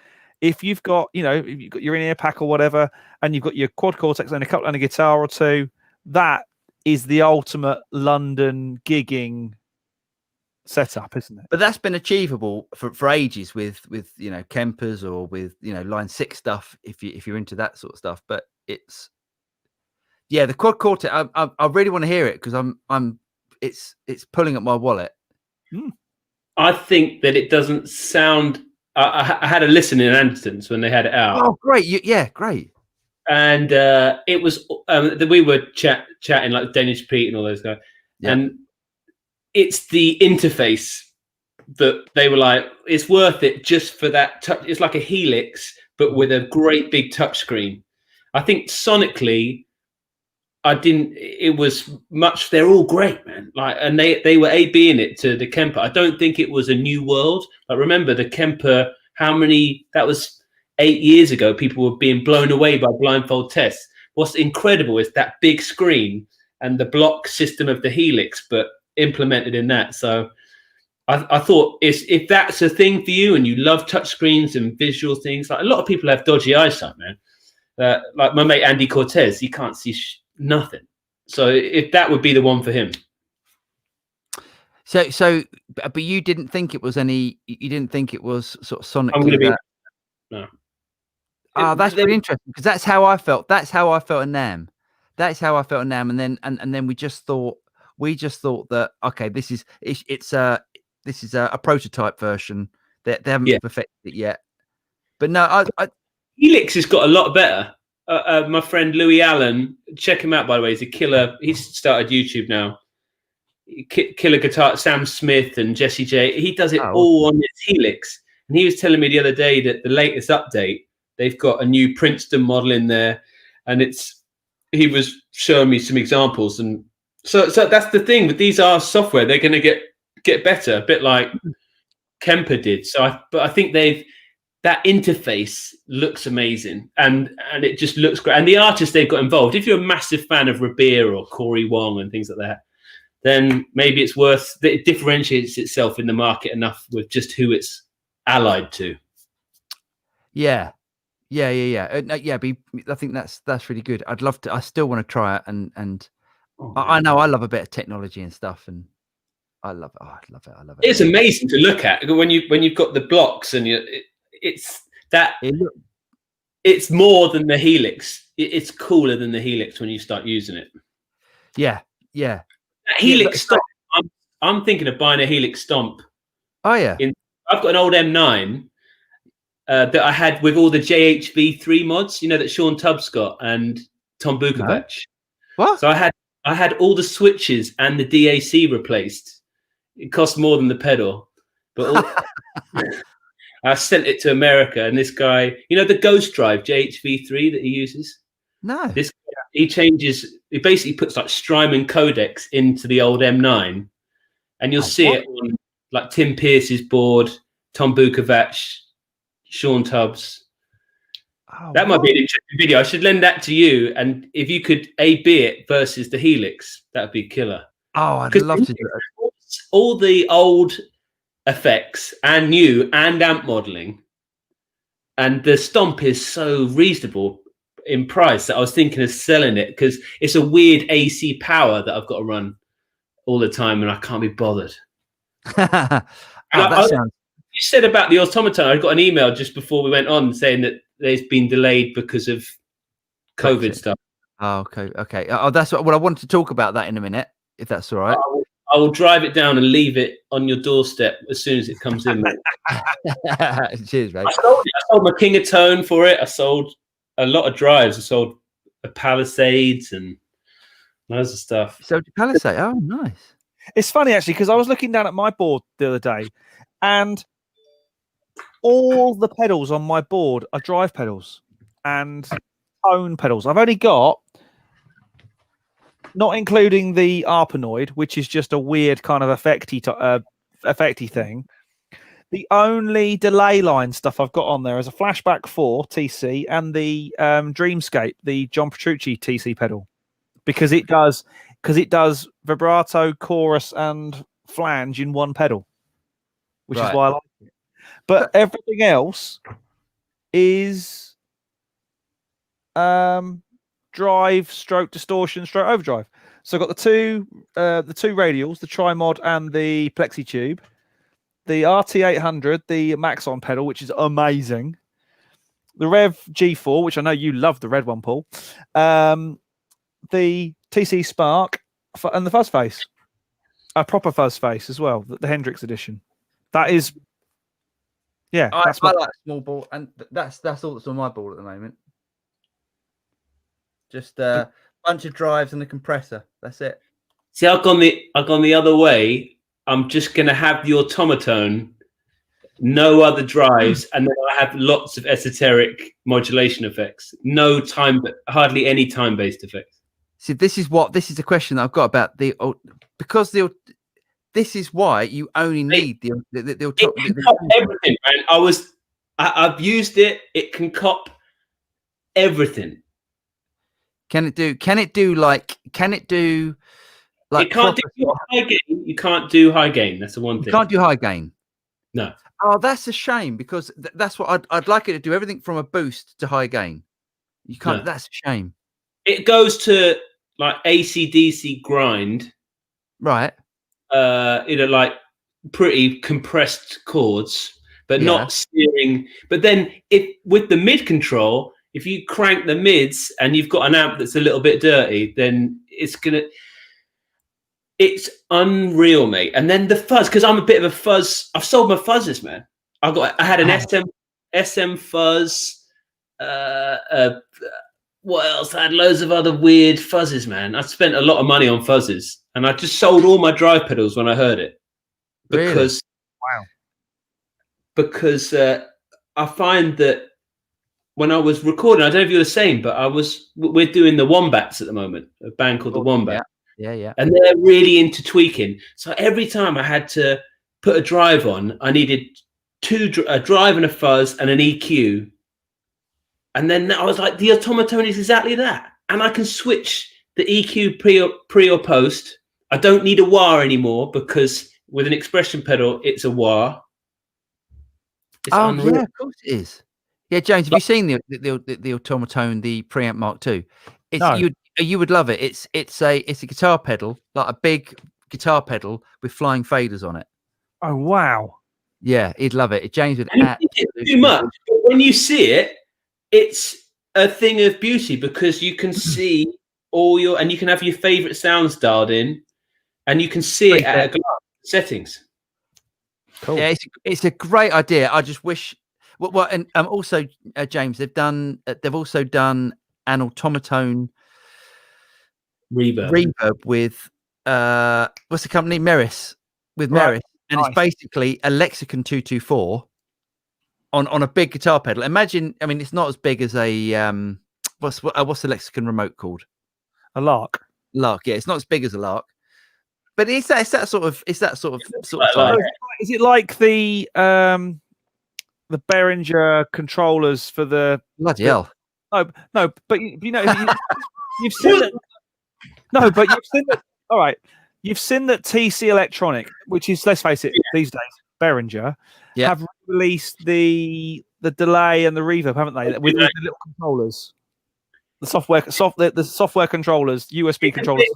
if you've got, you've got your in-ear pack or whatever, and you've got your quad cortex and a guitar or two, that is the ultimate London gigging setup, isn't it? But that's been achievable for ages with Kempers or with Line 6 stuff if you're into that sort of stuff. But it's the quad cortex. I really want to hear it, because it's pulling at my wallet. I think that it doesn't sound. I had a listen in Anderton's when they had it out. Oh, great! Great. And it was we were chatting like Danish Pete and all those guys, and it's the interface that they were like, it's worth it just for that touch. It's like a Helix, but with a great big touchscreen. I think sonically, it was much. They're all great, man. Like, and they were A/Bing it to the Kemper. I don't think it was a new world. Like, remember the Kemper? That was 8 years ago. People were being blown away by blindfold tests. What's incredible is that big screen and the block system of the Helix, but implemented in that. So I thought, if that's a thing for you and you love touchscreens and visual things, like a lot of people have dodgy eyesight, man. Like my mate Andy Cortez, he can't see nothing. So if that would be the one for him. So, but you didn't think it was any. You didn't think it was sort of sonically. I'm going to be no. That's really interesting, because that's how I felt. That's how I felt in NAMM. That's how I felt in NAMM, and then we just thought that, okay, this is a prototype version. They haven't perfected it yet. But no, Helix has got a lot better. My friend Louis Allen, check him out, by the way. He's a killer. He's started YouTube now. Killer guitar, Sam Smith and Jesse J. He does it all on his Helix. And he was telling me the other day that the latest update, they've got a new Princeton model in there, and he was showing me some examples. And so that's the thing with these software, they're going to get better, a bit like Kemper did. But I think that interface looks amazing, and it just looks great. And the artists they've got involved, if you're a massive fan of Rabir or Corey Wong and things like that, then maybe it's worth that it differentiates itself in the market enough with just who it's allied to. Yeah. But I think that's really good. I'd love to. I still want to try it, and I know I love a bit of technology and stuff, and I love it. I love it. It's amazing to look at when you've got the blocks, and it's more than the Helix. It's cooler than the Helix when you start using it. Yeah. That Helix Stomp. I'm thinking of buying a Helix Stomp. Oh yeah. I've got an old M9 that I had with all the JHV3 mods, that Sean Tubbs got and Tom Bukovac. No. What? So I had all the switches and the DAC replaced. It cost more than the pedal, but I sent it to America, and this guy, the Ghost Drive JHV3 that he uses. No. He basically puts like Strymon codecs into the old M9, and you'll see it on like Tim Pierce's board, Tom Bukovac, Sean Tubbs. That might be an interesting video. I should lend that to you, and if you could A/B it versus the Helix, that would be killer. Oh, I'd love to do that. All the old effects and new and amp modeling, and the Stomp is so reasonable in price that I was thinking of selling it, because it's a weird AC power that I've got to run all the time, and I can't be bothered. That sounds said about the automaton, I got an email just before we went on saying that there's been delayed because of COVID stuff. Oh, okay. Oh, that's what. Well, I wanted to talk about that in a minute, if that's all right. I will drive it down and leave it on your doorstep as soon as it comes in. Cheers, mate. I sold my King of Tone for it. I sold a lot of drives. I sold a Palisades and loads of stuff. So Palisade. Oh, nice. It's funny actually because I was looking down at my board the other day, and all the pedals on my board are drive pedals and tone pedals. I've only got, not including the Arpanoid, which is just a weird kind of effecty thing. The only delay line stuff I've got on there is a Flashback 4 TC and the Dreamscape, the John Petrucci TC pedal, because it does vibrato, chorus, and flange in one pedal, which is why I like it. But everything else is drive, stroke distortion, stroke overdrive. So I've got the two radials, the Tri-Mod and the Plexi Tube, the RT800, the Maxon pedal, which is amazing, the Rev G4, which I know you love, the red one, Paul, the TC Spark, and the Fuzz Face, a proper Fuzz Face as well, the Hendrix edition. That is, yeah. I like small ball, and that's all that's on my board at the moment. Just a bunch of drives and a compressor. That's it. See, I've gone the other way. I'm just going to have the automaton, no other drives, and then I have lots of esoteric modulation effects. No time, hardly any time-based effects. See, this is the question that I've got about this is why you only need the everything, man. I've used it. It can cop everything. Can it do like it can't do high gain. You can't do high gain. That's the one thing. You can't do high gain. No. Oh, that's a shame, because that's what I'd like it to do, everything from a boost to high gain. You can't. No. That's a shame. It goes to like AC/DC grind, right? Like pretty compressed chords, but not steering. But then, with the mid control, if you crank the mids and you've got an amp that's a little bit dirty, then it's unreal, mate. And then the fuzz, because I'm a bit of a fuzz. I've sold my fuzzes, man. I had an SM fuzz. What else? I had loads of other weird fuzzes, man. I spent a lot of money on fuzzes, and I just sold all my drive pedals when I heard it. Because Because I find that when I was recording, I don't know if you're the same, but we're doing the Wombats at the moment, a band called the Wombats. Yeah. And they're really into tweaking. So every time I had to put a drive on, I needed a drive and a fuzz and an EQ. And then I was like, the automaton is exactly that. And I can switch the EQ pre or post. I don't need a wah anymore, because with an expression pedal, it's a wah. It's unreal. Yeah, of course it is. Yeah, James, have you seen the automaton, the preamp Mark II? You would love it. It's a guitar pedal, like a big guitar pedal with flying faders on it. Oh wow! Yeah, he'd love it. James would absolutely too much. But when you see it, it's a thing of beauty, because you can see and you can have your favorite sounds dialed in, and you can see it at a glance, settings. Cool. Yeah, it's a great idea. I just wish. Well, and also, James, they've also done an automaton reverb with what's the company? Meris, with Meris, and it's basically a Lexicon 224 on a big guitar pedal. Imagine, I mean, it's not as big as a what's the Lexicon remote called? A Lark. Lark, yeah, it's not as big as a Lark, but it's that sort of size. Is it like the Behringer controllers for the bloody hell? No, but you know you've seen that. No, but you've seen that. All right, you've seen that TC Electronic, which is, let's face it, these days Behringer, have released the delay and the reverb, haven't they? With the little controllers. The software controllers, USB controllers.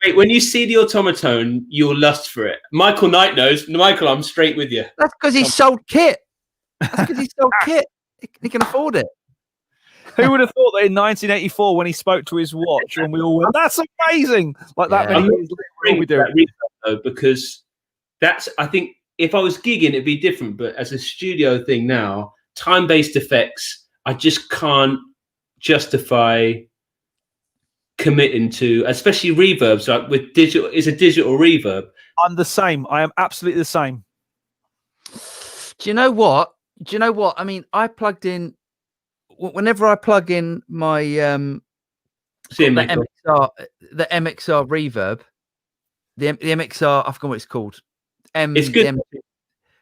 Wait, when you see the automaton, you'll lust for it. Michael Knight knows. Michael, I'm straight with you. That's because he sold kit. That's because he sold kit. He can afford it. Who would have thought that in 1984, when he spoke to his watch, and we all went, "That's amazing!" Like that many years later, we do it because that's. I think if I was gigging, it'd be different. But as a studio thing now, time-based effects, I just can't justify committing to, especially reverbs. Like with digital, is a digital reverb. I'm the same. I am absolutely the same. Do you know what? I mean, I plugged in. Whenever I plug in my the MXR reverb, the MXR, I forgot what it's called. It's good.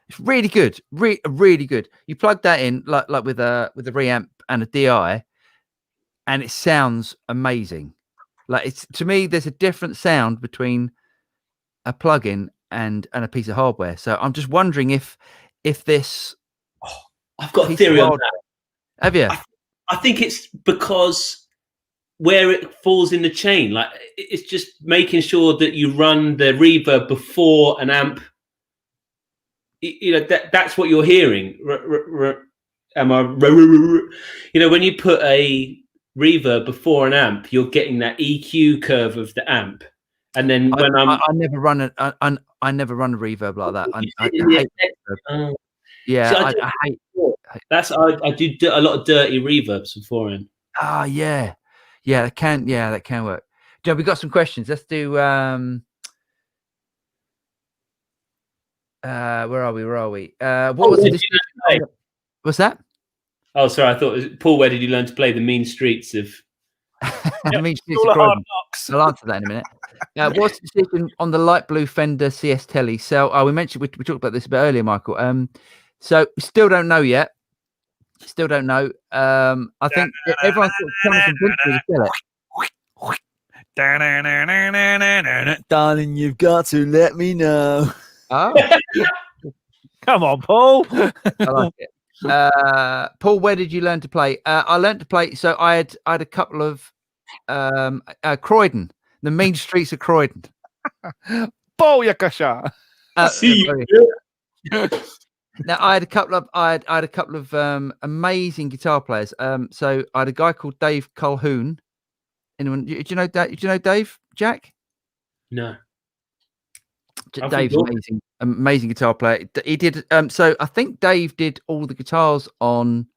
It's really good, really good. You plug that in like with a reamp and a DI, and it sounds amazing. Like it's, to me, there's a different sound between a plugin and a piece of hardware. So I'm just wondering if this. Oh, I've got a theory on that. Have you? I think it's because where it falls in the chain, like it's just making sure that you run the reverb before an amp. You know, that's what you're hearing. Am I? You know, when you put a reverb before an amp, you're getting that EQ curve of the amp. And then when I never run I never run a reverb like that. I hate reverb. Yeah, see, I hate. That's I do a lot of dirty reverbs beforehand. Ah, yeah, that can work. Joe, we got some questions. Let's do. Where are we? What was the what's that? Oh, sorry. I thought it was, Paul. Where did you learn to play the mean streets of? The mean streets of Croydon. I'll answer that in a minute. What's the decision on the light blue Fender CS Telly? So, we mentioned we talked about this a bit earlier, Michael. So we still don't know yet. Still don't know. I think everyone's trying to convince me to sell it. Darling, you've got to let me know. Oh, come on, Paul. I like it. Paul, where did you learn to play? I learned to play. So I had a couple of Croydon, the mean streets of Croydon. Paul Yakasha. See you. Now I had a couple of amazing guitar players. So I had a guy called Dave Colhoun. Anyone? Do you know that? Do you know Dave? Jack? No. Dave's amazing guitar player. He did. So I think Dave did all the guitars on.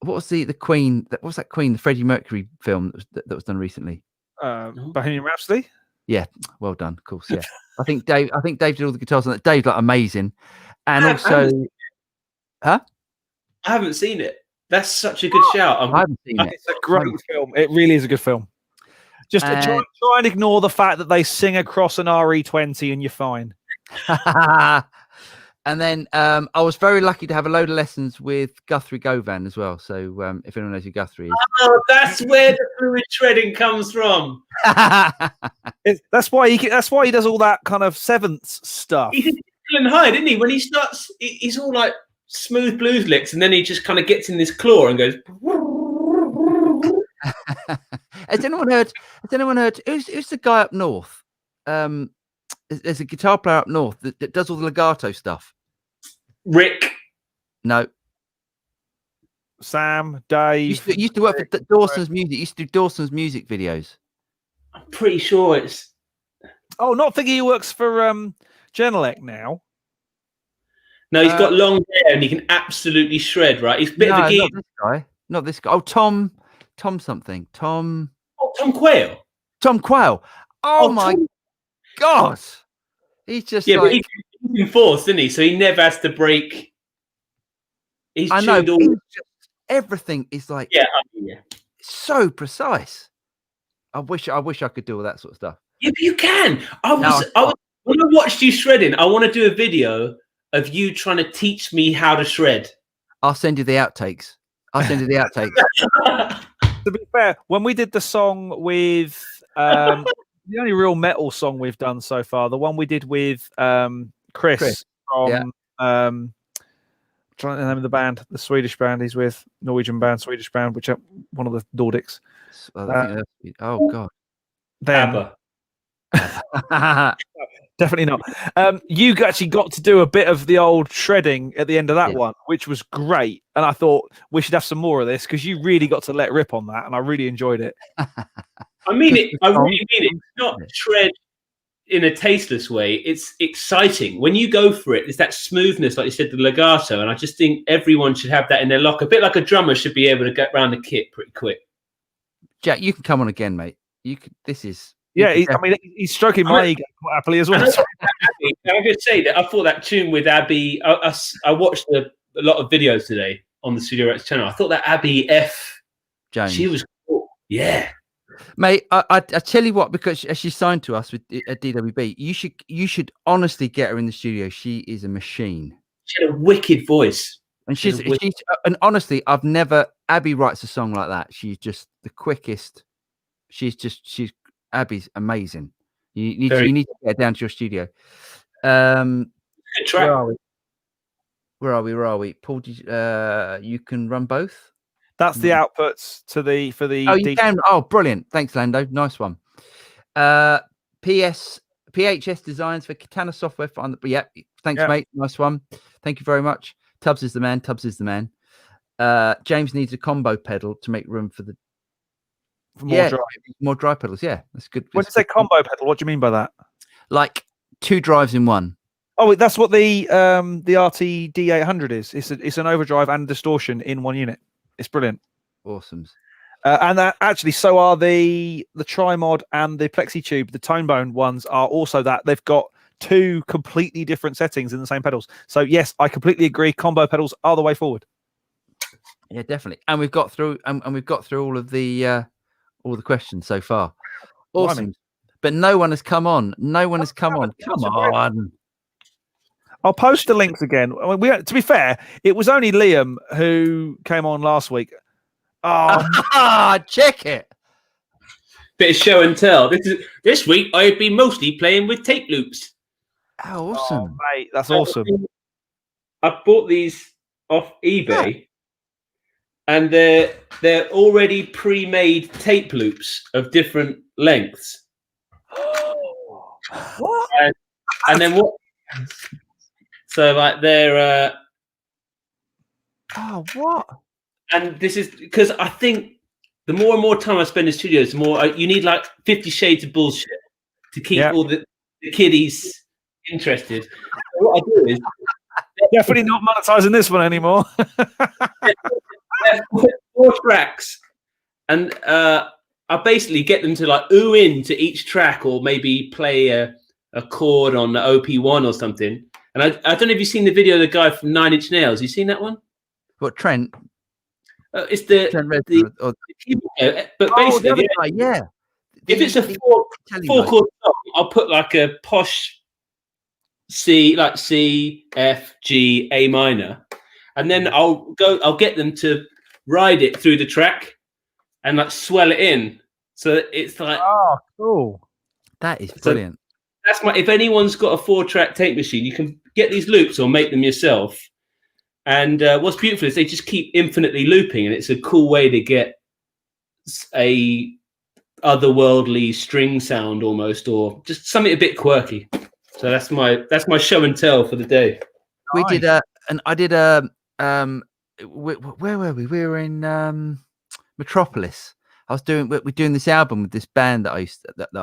What was the Queen? What was that Queen? The Freddie Mercury film that was done recently. Bohemian Rhapsody. Yeah, well done. Of course, yeah. I think Dave did all the guitars on that. Dave's like amazing. And also, I haven't seen it. That's such a good shout. I haven't seen it. It's a great film. It really is a good film. Just try and ignore the fact that they sing across an RE20 and you're fine. And then I was very lucky to have a load of lessons with Guthrie Govan as well. So if anyone knows who Guthrie is. Oh, that's where the fluid shredding comes from. That's why he does all that kind of sevenths stuff. He's Jekyll and Hyde, isn't he? When he starts, he's all like smooth blues licks, and then he just kind of gets in this claw and goes. Has anyone heard? Who's the guy up north? There's a guitar player up north that does all the legato stuff. Rick. No. Sam, Dave. Used to work for Dawson's Music. Used to do Dawson's music videos. I'm pretty sure it's. Oh, not thinking he works for Genelec now. No, he's got long hair and he can absolutely shred. Right, he's a bit of a geek. Not this guy. Not this guy. Oh, Tom something. Tom. Oh, Tom Quayle. Tom Quayle. Oh my God. He's just but he's enforced, isn't he? So he never has to break. He's tuned all. Everything is like so precise. I wish I could do all that sort of stuff. Yeah, but you can. When I watched you shredding, I want to do a video of you trying to teach me how to shred. I'll send you the outtakes. To be fair, when we did the song with the only real metal song we've done so far, the one we did with Chris from trying to name of the band, the Swedish band he's with, Norwegian band, Swedish band, which are one of the Nordics. I think oh god. Then ABBA. definitely not. You actually got to do a bit of the old shredding at the end of that Yeah. one, which was great. And I thought we should have some more of this because you really got to let rip on that, and I really enjoyed it. I mean it. I really mean it. It's not shred in a tasteless way. It's exciting when you go for it. It's that smoothness, like you said, the legato, and I just think everyone should have that in their locker. A bit like a drummer should be able to get around the kit pretty quick. Jack, you can come on again, mate. You could. This is. Yeah, he's stroking my ego quite happily as well. I'm going to say that I thought that tune with Abby. I watched a lot of videos today on the Studio Rex channel. I thought that Abby F. Jones. She was cool. Yeah. Mate, I tell you what, because she signed to us with at DWB, you should honestly get her in the studio. She is a machine. She had a wicked voice. And and honestly, Abby writes a song like that. She's just the quickest. Abby's amazing. You need to get down to your studio. Good track. Where are we? Paul, you can run both. That's the outputs for the. Oh, you can. Oh, brilliant! Thanks, Lando. Nice one. PHS designs for Katana software. Thanks, mate. Nice one. Thank you very much. Tubbs is the man. James needs a combo pedal to make room for more drive pedals. Yeah, that's good. When you say combo pedal, what do you mean by that? Like 2 drives in one. Oh, that's what the RT D800 is. It's an overdrive and distortion in one unit. It's brilliant. Awesome. And that actually, so are the Trimod and the PlexiTube. The Tonebone ones are also that. They've got 2 completely different settings in the same pedals. So yes, I completely agree. Combo pedals are the way forward. Yeah, definitely. And we've got through all of the questions so far. Awesome. But no one has come on. Come on. I'll post the links again. I mean, to be fair, it was only Liam who came on last week. Oh, check it. Bit of show and tell. This week I've been mostly playing with tape loops. Oh, awesome. Oh, mate, that's awesome. I bought these off eBay, and they're already pre-made tape loops of different lengths. What? And then what? So like they're. What? And this is because I think the more and more time I spend in studios, the more you need like 50 shades of bullshit to keep all the kiddies interested. So what I do is definitely not monetizing this one anymore. 4 tracks, and I basically get them to like ooh into each track, or maybe play a chord on the OP1 or something. And I don't know if you've seen the video of the guy from 9 Inch Nails. You seen that one? What, Trent? It's the but basically, if it's a 4 chord song, I'll put like a posh C, like C, F, G, A minor, and then I'll get them to ride it through the track and like swell it in, so it's like cool. That is brilliant. That's if anyone's got a 4-track tape machine, you can get these loops or make them yourself. And what's beautiful is they just keep infinitely looping, and it's a cool way to get a otherworldly string sound almost, or just something a bit quirky. So that's my show and tell for the day. We did where were we? We were in Metropolis. We're doing this album with this band that I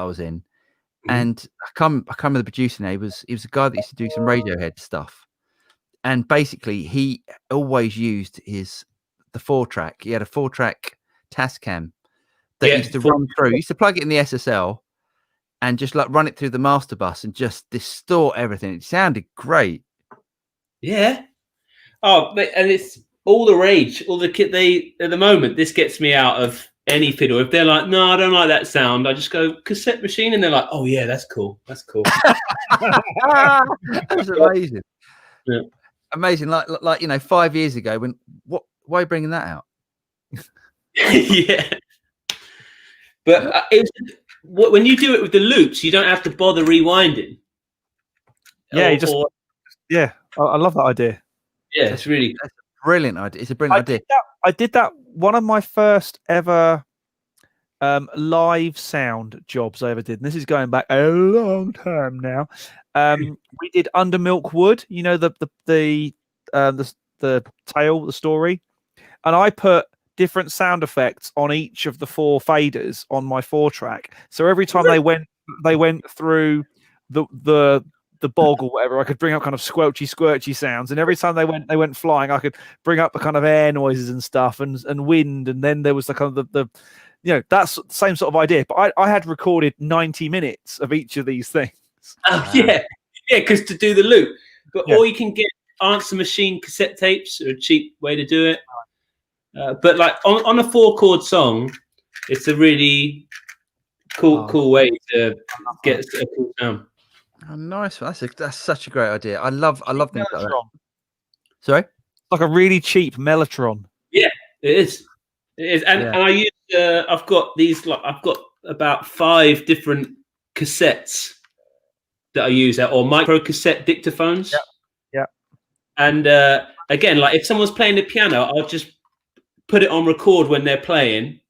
was in, and I can't remember the producer name. He was a guy that used to do some Radiohead stuff. And basically, he always used the 4-track. He had a 4-track Tascam that used to run through. He used to plug it in the SSL and just like run it through the master bus and just distort everything. It sounded great. Yeah. Oh, and it's all the rage. All the kid. At the moment, this gets me out of any fiddle. If they're like, no, I don't like that sound, I just go cassette machine, and they're like, oh yeah, that's cool. That's cool. That's amazing. Yeah. Amazing, like 5 years ago. Why are you bringing that out? Yeah, but when you do it with the loops, you don't have to bother rewinding. Yeah, I love that idea. Yeah, it's really That's a brilliant idea. It's a brilliant idea. I did that. One of my first ever live sound jobs I ever did, and this is going back a long time now. We did Under Milk Wood, you know, the tale, the story, and I put different sound effects on each of the 4 faders on my 4-track. So every time they went through the bog or whatever, I could bring up kind of squelchy sounds, and every time they went flying, I could bring up the kind of air noises and stuff and wind, and then there was the kind of the you know, that's the same sort of idea. But I had recorded 90 minutes of each of these things. Oh, yeah, because to do the loop, or you can get answer machine cassette tapes, are a cheap way to do it. But like on a 4-chord song, it's a really cool way to get a cool sound. Oh, nice. That's such a great idea. I love things like that. Sorry, like a really cheap Mellotron. Yeah, it is. It is, and I use. I've got about 5 different cassettes that I use, or micro cassette dictaphones. Yeah. And again, like if someone's playing the piano, I'll just put it on record when they're playing,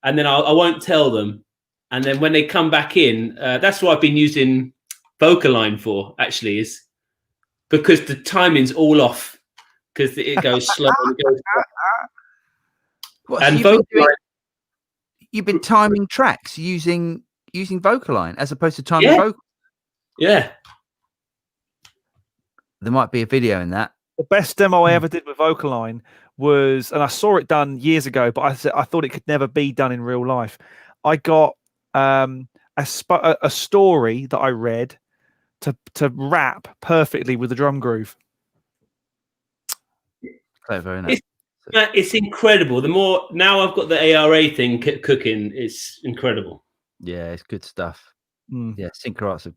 and then I won't tell them. And then when they come back in, that's what I've been using Vocaline for. Actually, is because the timing's all off because it goes slow and it goes. And so you've been timing tracks using Vocaline as opposed to timing vocal. Yeah. There might be a video in that. The best demo I ever did with Vocaline was, and I saw it done years ago, but I thought it could never be done in real life. I got a story that I read to rap perfectly with the drum groove. Clever, isn't it? It's incredible. The more now I've got the ARA thing cooking, it's incredible. Yeah, it's good stuff. Yeah, sync arts.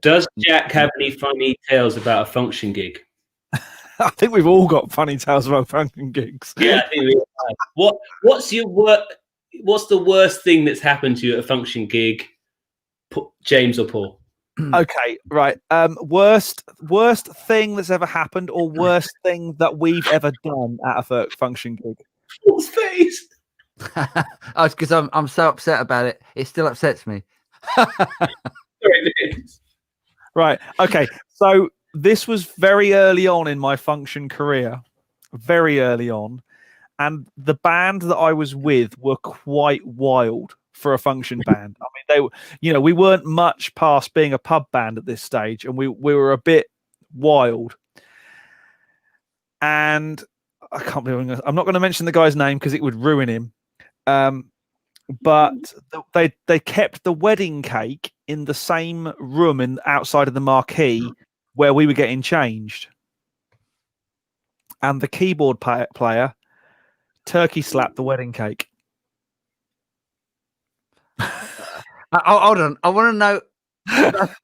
Does Jack have any funny tales about a function gig? I think we've all got funny tales about function gigs. Yeah, I think we have. What's the worst thing that's happened to you at a function gig, James or Paul? Okay, right. Worst thing that's ever happened, or worst thing that we've ever done at a function gig? Paul's face. Oh, it's because I'm so upset about it. It still upsets me. Right. Okay. So this was very early on in my function career, very early on, and the band that I was with were quite wild for a function band. I mean, we weren't much past being a pub band at this stage, and we were a bit wild. And I can't believe I'm not going to mention the guy's name because it would ruin him. But they kept the wedding cake in the same room outside of the marquee where we were getting changed. And the keyboard player turkey slapped the wedding cake. Hold on. I want to know.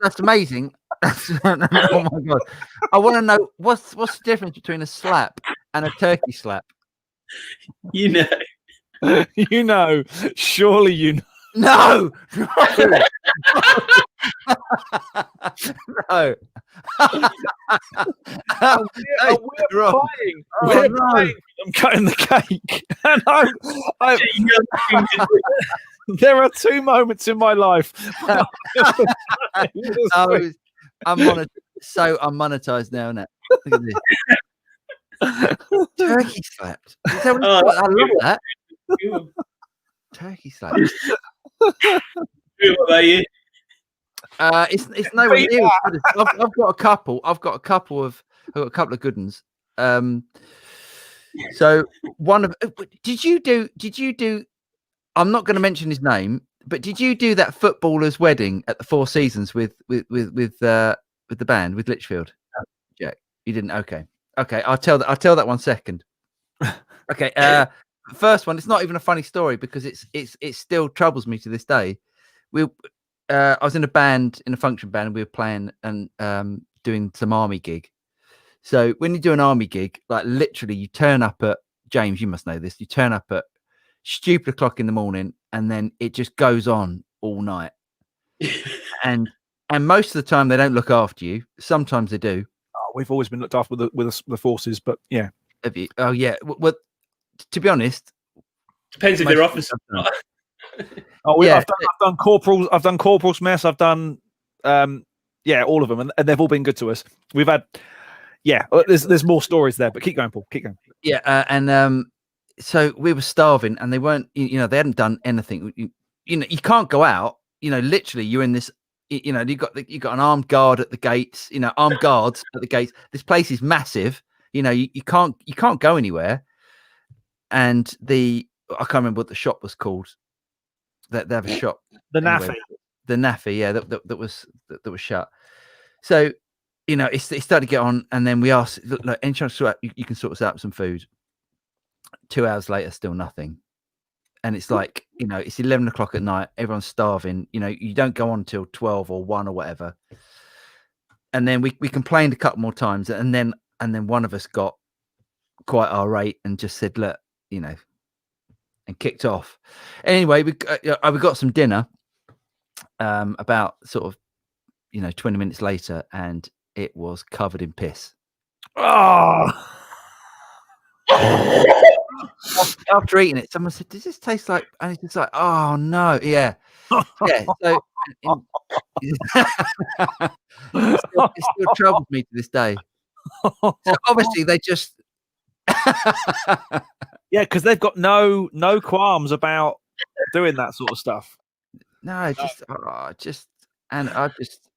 That's amazing. Oh my god! I want to know what's the difference between a slap and a turkey slap. You know, surely you know. No. No. We're playing. I'm cutting the cake, and there are 2 moments in my life. I'm monetized now, isn't it? Look at this. Turkey slapped. I love that. Turkey slapped. What about you? It's nowhere near. I've got a couple. I've got a couple of good ones. So one of did you do? I'm not going to mention his name, but did you do that footballer's wedding at the Four Seasons with the band with Litchfield? Jack, you didn't. Okay. I'll tell that one second. Okay. First one. It's not even a funny story because it still troubles me to this day. I was in a function band, and we were playing and doing some army gig. So when you do an army gig, like literally, you turn up at James. You must know this. You turn up at stupid o'clock in the morning, and then it just goes on all night. and most of the time, they don't look after you. Sometimes they do. we've always been looked after with the forces, but yeah. Have you? Oh yeah. Well, to be honest, Depends if they're officers. I've done corporals. I've done corporals mess. I've done, all of them, and they've all been good to us. We've had, there's more stories there, but keep going, Paul. Keep going. Yeah, and so we were starving, and they weren't. They hadn't done anything. You can't go out. Literally, you're in this. You got an armed guard at the gates. Armed guards at the gates. This place is massive. You can't go anywhere. And I can't remember what the shop was called. They have a shop. The Naffy. The Naffy, yeah, that was shut. So, it started to get on, and then we asked, look, any chance you can sort us out some food? 2 hours later, still nothing. And it's like, it's 11 o'clock at night. Everyone's starving. You don't go on until 12 or 1 or whatever. And then we complained a couple more times, and then one of us got quite irate and just said, look, and kicked off. Anyway, we got some dinner about sort of 20 minutes later, and it was covered in piss. Oh. After eating it, someone said, does this taste like, and it's just like, oh no, yeah. So it still troubles me to this day. So obviously they just because they've got no qualms about doing that sort of stuff. No,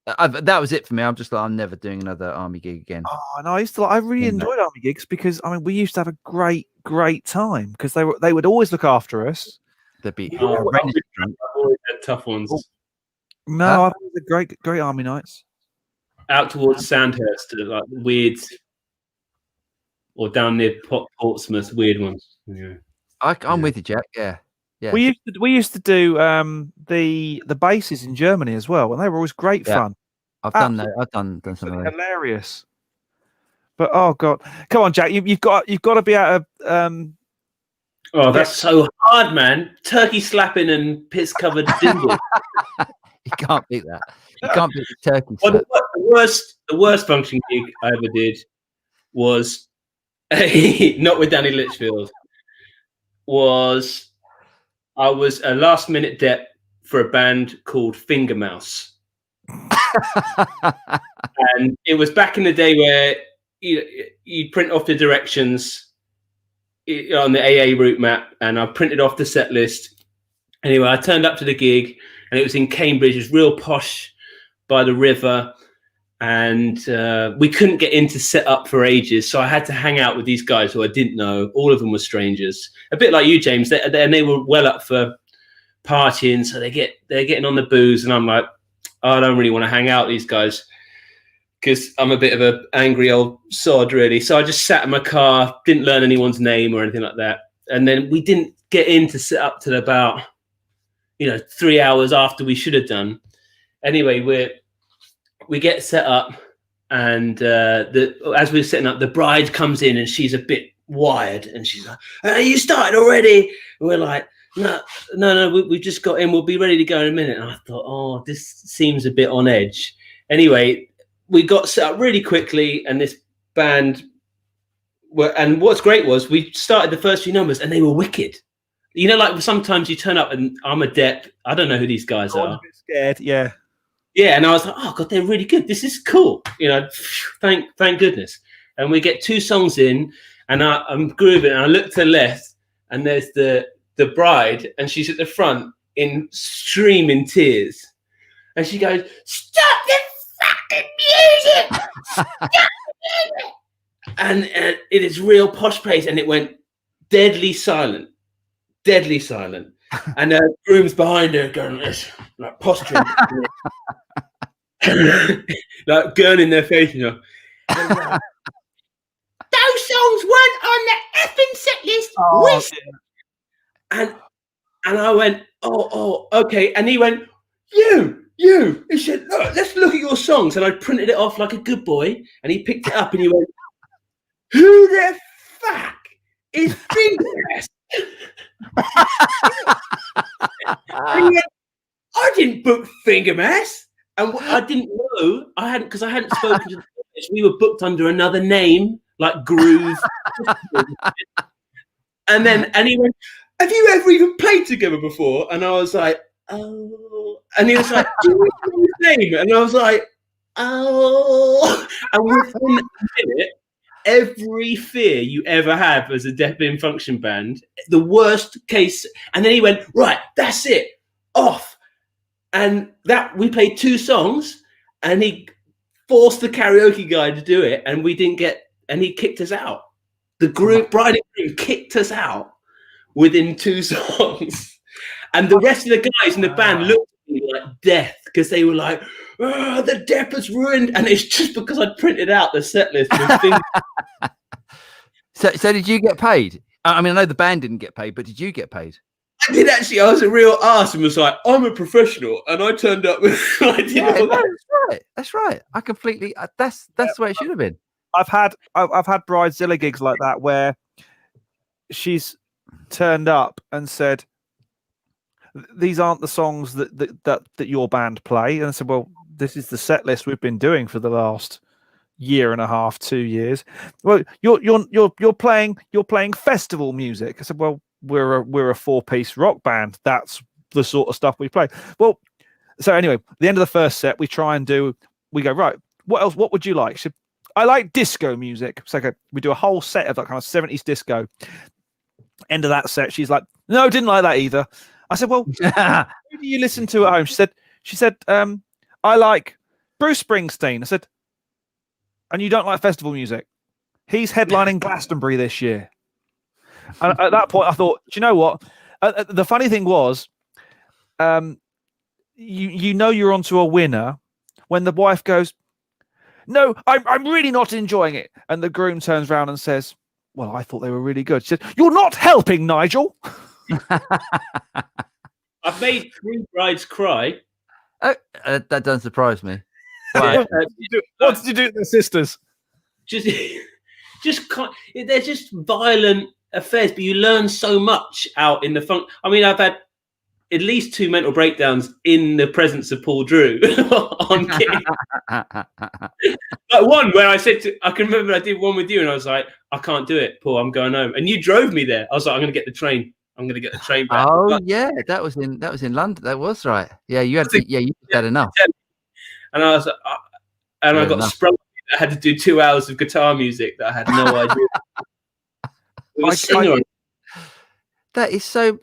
that was it for me. I'm just like, I'm never doing another army gig again. Oh, and I really enjoyed army gigs because we used to have a great time because they would always look after us. They'd be I've always had tough ones. No, I've had great army nights. Out towards Sandhurst, like weird, or down near Portsmouth, weird ones. Yeah. I'm with you, Jack. Yeah. We used to do the bases in Germany as well, and they were always great fun. I've done that. I've done some of those. Hilarious. But oh god, come on, Jack! You've got to be able to. Oh, that's so hard, man! Turkey slapping and piss covered dingle. You can't beat that. You can't beat the turkey. Well, the worst function gig I ever did was not with Danny Litchfield. I was a last minute dep for a band called Finger Mouse. And it was back in the day where you'd print off the directions on the AA route map, and I printed off the set list. Anyway, I turned up to the gig, and it was in Cambridge. It was real posh by the river, and we couldn't get into set up for ages, so I had to hang out with these guys who I didn't know. All of them were strangers, a bit like you, James. They were well up for partying, so they're getting on the booze, and I'm like, oh, I don't really want to hang out with these guys because I'm a bit of an angry old sod, really. So I just sat in my car, didn't learn anyone's name or anything like that, and then we didn't get in to set up till about 3 hours after we should have done. Anyway, we get set up, and as we're setting up, the bride comes in, and she's a bit wired, and she's like, you started already? And we're like, no, we've just got in. We'll be ready to go in a minute. And I thought, oh, this seems a bit on edge. Anyway, we got set up really quickly, and this band and what's great was we started the first few numbers, and they were wicked. Like sometimes you turn up and I'm a dep. I don't know who these guys are. I'm a bit scared, yeah. Yeah, and I was like, oh god, they're really good. This is cool. Thank goodness. And we get 2 songs in, and I'm grooving, and I look to the left, and there's the bride, and she's at the front in streaming tears, and she goes, "Stop the fucking music! Stop the music!" And it is real posh place, and it went deadly silent. And groom's behind her going like posturing, like gurning their face, Those songs weren't on the effing set list. And I went, oh, okay. And he went, you. He said, look, let's look at your songs. And I printed it off like a good boy. And he picked it up, and he went, who the fuck is Fingerpress? I didn't book Finger Mess, and I didn't know. I hadn't spoken to them we were booked under another name, like Groove. And he went, "Have you ever even played together before?" And I was like, "Oh." And he was like, "Do you know his name?" And I was like, "Oh." And within a minute, every fear you ever have as a Deaf in Function band, the worst case. And then he went, "Right, that's it, off." And that we played 2 songs, and he forced the karaoke guy to do it, and we didn't get, and he kicked us out. The group, bride and groom, kicked us out within 2 songs, and the rest of the guys in the band looked at me like death, because they were like, "Oh, the Depp has ruined," and it's just because I printed out the set list with things. So did you get paid? I mean, I know the band didn't get paid, but did you get paid? I did actually. I was a real arse and was like, "I'm a professional," and I turned up with. I did all that. That's right. I completely. That's the way it should have been. I've had bridezilla gigs like that where she's turned up and said, "These aren't the songs that your band play," and I said, "Well, this is the set list we've been doing for the last year and a half, 2 years." "Well, you're playing festival music." I said, "Well, we're a 4-piece rock band. That's the sort of stuff we play." Well, so anyway, at the end of the first set, we go, "Right, what else? What would you like?" She said, "I like disco music." So okay, we do a whole set of that kind of 70s disco. End of that set, she's like, "No, didn't like that either." I said, "Well, who do you listen to at home?" She said, "I like Bruce Springsteen." I said, "And you don't like festival music? He's headlining Glastonbury this year." And at that point, I thought, do you know what? The funny thing was, you know you're onto a winner when the wife goes, "No, I'm really not enjoying it." And the groom turns around and says, "Well, I thought they were really good." She said, "You're not helping, Nigel." I've made 3 brides cry. That doesn't surprise me. What did you do to the sisters? They're just violent affairs, but you learn so much out in the funk. I mean, I've had at least 2 mental breakdowns in the presence of Paul Drew on gig. Like one where I can remember I did one with you, and I was like, "I can't do it, Paul. I'm going home." And you drove me there. I was like, "I'm going to get the train. I'm going to get the train back." Oh yeah, that was in London. That was right. Yeah, you had enough. And I was like, I got sprung. I had to do 2 hours of guitar music that I had no idea. It was that is so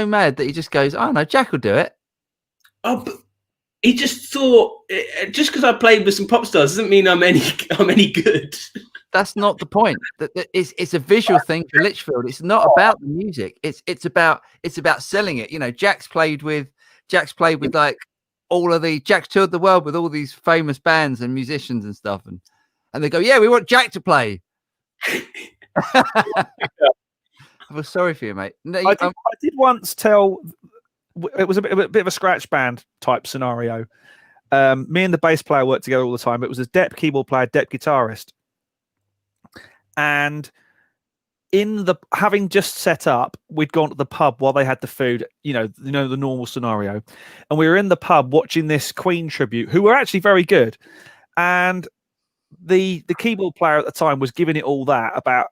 mad that he just goes, "Oh no, Jack will do it." Oh, but he just thought just because I played with some pop stars doesn't mean I'm any good. That's not the point. It's a visual thing for Lichfield. It's not about the music. It's about selling it. You know, Jack's played with like Jack's toured the world with all these famous bands and musicians and stuff, and they go, "Yeah, we want Jack to play." I feel sorry for you, mate. No, I did once tell. It was a bit of a scratch band type scenario. Me and the bass player worked together all the time. It was a Depp keyboard player, Depp guitarist, and having just set up, we'd gone to the pub while they had the food. You know the normal scenario, and we were in the pub watching this Queen tribute, who were actually very good, and the keyboard player at the time was giving it all that about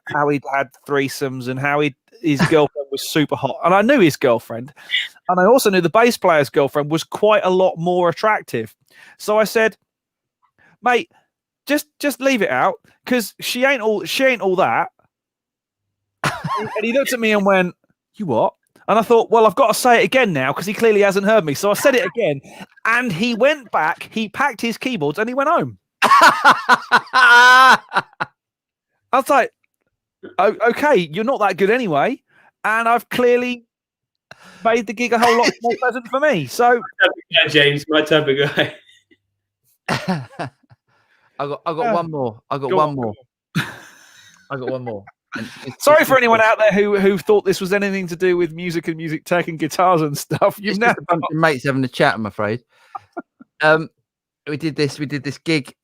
how he'd had threesomes and how his girlfriend was super hot, and I knew his girlfriend, and I also knew the bass player's girlfriend was quite a lot more attractive. So I said, "Mate, just leave it out, because she ain't all that." And he looked at me and went, "You what?" And I thought, well, I've got to say it again now, because he clearly hasn't heard me. So I said it again, and he went back, he packed his keyboards, and he went home. I was like, "Oh, okay, you're not that good anyway, and I've clearly made the gig a whole lot more pleasant for me." So, James, my type of guy. I got one more. I got one more. Sorry for anyone out there who thought this was anything to do with music and music tech and guitars and stuff. You've just a bunch of mates having a chat, I'm afraid. We did this gig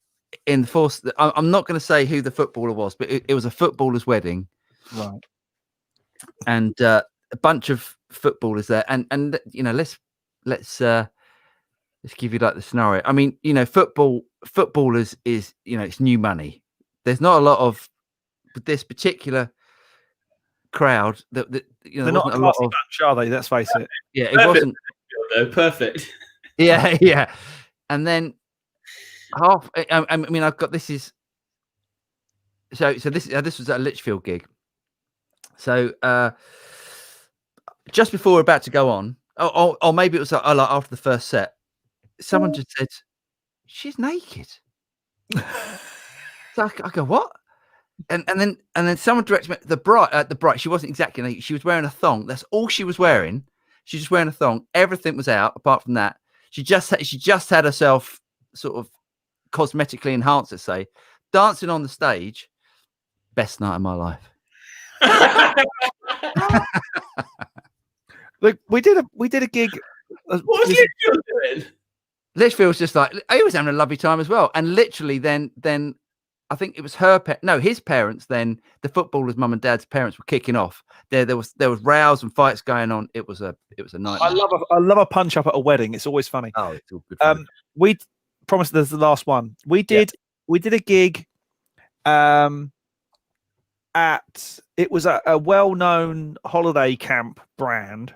in the force. I'm not going to say who the footballer was, but it was a footballer's wedding, right? And a bunch of footballers there, and you know, let's let's give you like the scenario. I mean, footballers is it's new money. There's not a lot of this particular crowd that they're not a classy bunch, are they? Let's face it. Yeah, it wasn't. Perfect. Yeah. And then half. I mean, I've got this is. So this was at a Lichfield gig. So just before we're about to go on, or maybe it was like after the first set, someone just said, "She's naked." So I go, "What?" And then someone directs me the bride. She wasn't exactly naked. She was wearing a thong. That's all she was wearing. She's just wearing a thong. Everything was out apart from that. She just had herself sort of cosmetically enhanced, let's say, dancing on the stage. Best night of my life. Look, we did a gig. What was Lichfield doing? Lichfield's just like he was having a lovely time as well. And literally, then I think it was his parents. Then the footballers' mum and dad's parents were kicking off. There was rows and fights going on. It was a nightmare. I love a punch up at a wedding. It's always funny. Oh, it's all good. We promised there's the last one. We did a gig. It was a well-known holiday camp brand,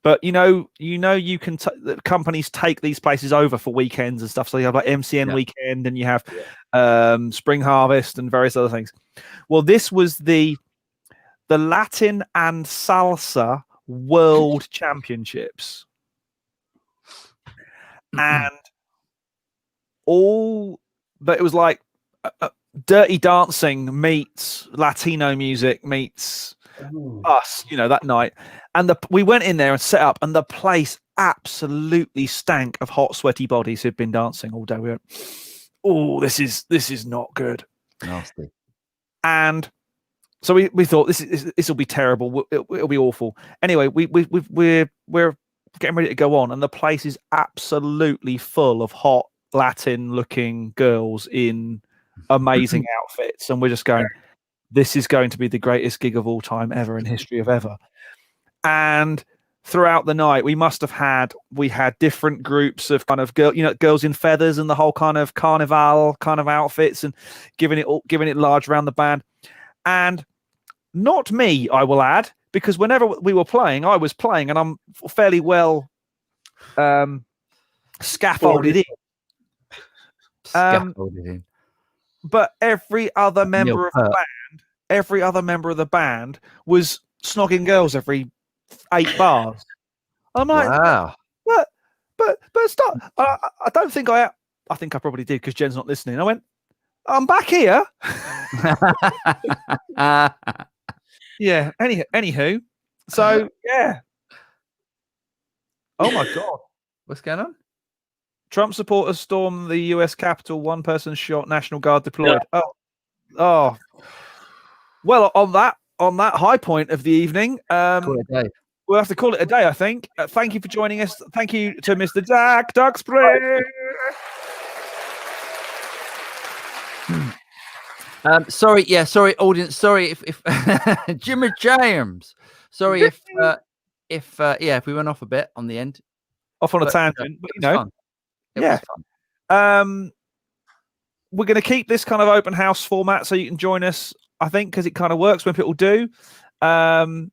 but you can companies take these places over for weekends and stuff. So you have like MCN weekend, and you have Spring Harvest and various other things. Well, this was the Latin and Salsa World Championships, and but it was like. Dirty Dancing meets Latino music meets us, that night. And we went in there and set up, and the place absolutely stank of hot, sweaty bodies who'd been dancing all day. We went, "Oh, this is not good." Nasty. And so we thought this will be terrible. It'll be awful. Anyway, we're getting ready to go on, and the place is absolutely full of hot Latin-looking girls in amazing outfits, and we're just going, this is going to be the greatest gig of all time ever in history of ever. And throughout the night we had different groups of kind of girls in feathers and the whole kind of carnival kind of outfits, and giving it large around the band. And not me, I will add, because whenever we were playing, I was playing, and I'm fairly well scaffolded in. But every other member of the band was snogging girls every 8 bars. I'm like, wow. But stop. I don't think I think I probably did, because Jen's not listening. I went, I'm back here. Yeah. Anywho. So yeah. Oh my God. What's going on? Trump supporters storm the U.S. Capitol. 1 person shot. National Guard deployed. Yeah. Oh. Well, on that high point of the evening, we'll have to call it a day, I think. Thank you for joining us. Thank you to Mr. Jack Duxbury. Sorry, audience. Sorry if Jimmy James. Sorry if we went off a bit on the end. Off on a tangent, but fun. It was fun. We're going to keep this kind of open house format, so you can join us, I think, because it kind of works when people do. Thank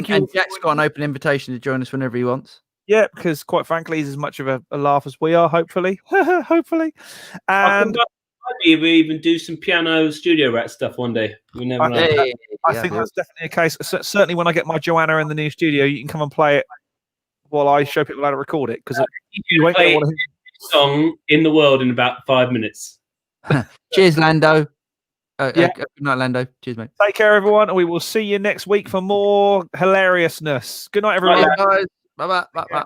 you. And Jack's got an open invitation to join us whenever he wants. Yeah, because quite frankly, he's as much of a laugh as we are, hopefully. Hopefully. And maybe we even do some piano studio rat stuff one day. We never know. I think that's definitely a case. Certainly when I get my Joanna in the new studio, you can come and play it while I show people how to record it, because you won't play a song in the world in about 5 minutes. Cheers, Lando. Good night, Lando. Cheers, mate. Take care, everyone, and we will see you next week for more hilariousness. Good night, everyone. Bye, guys. Bye.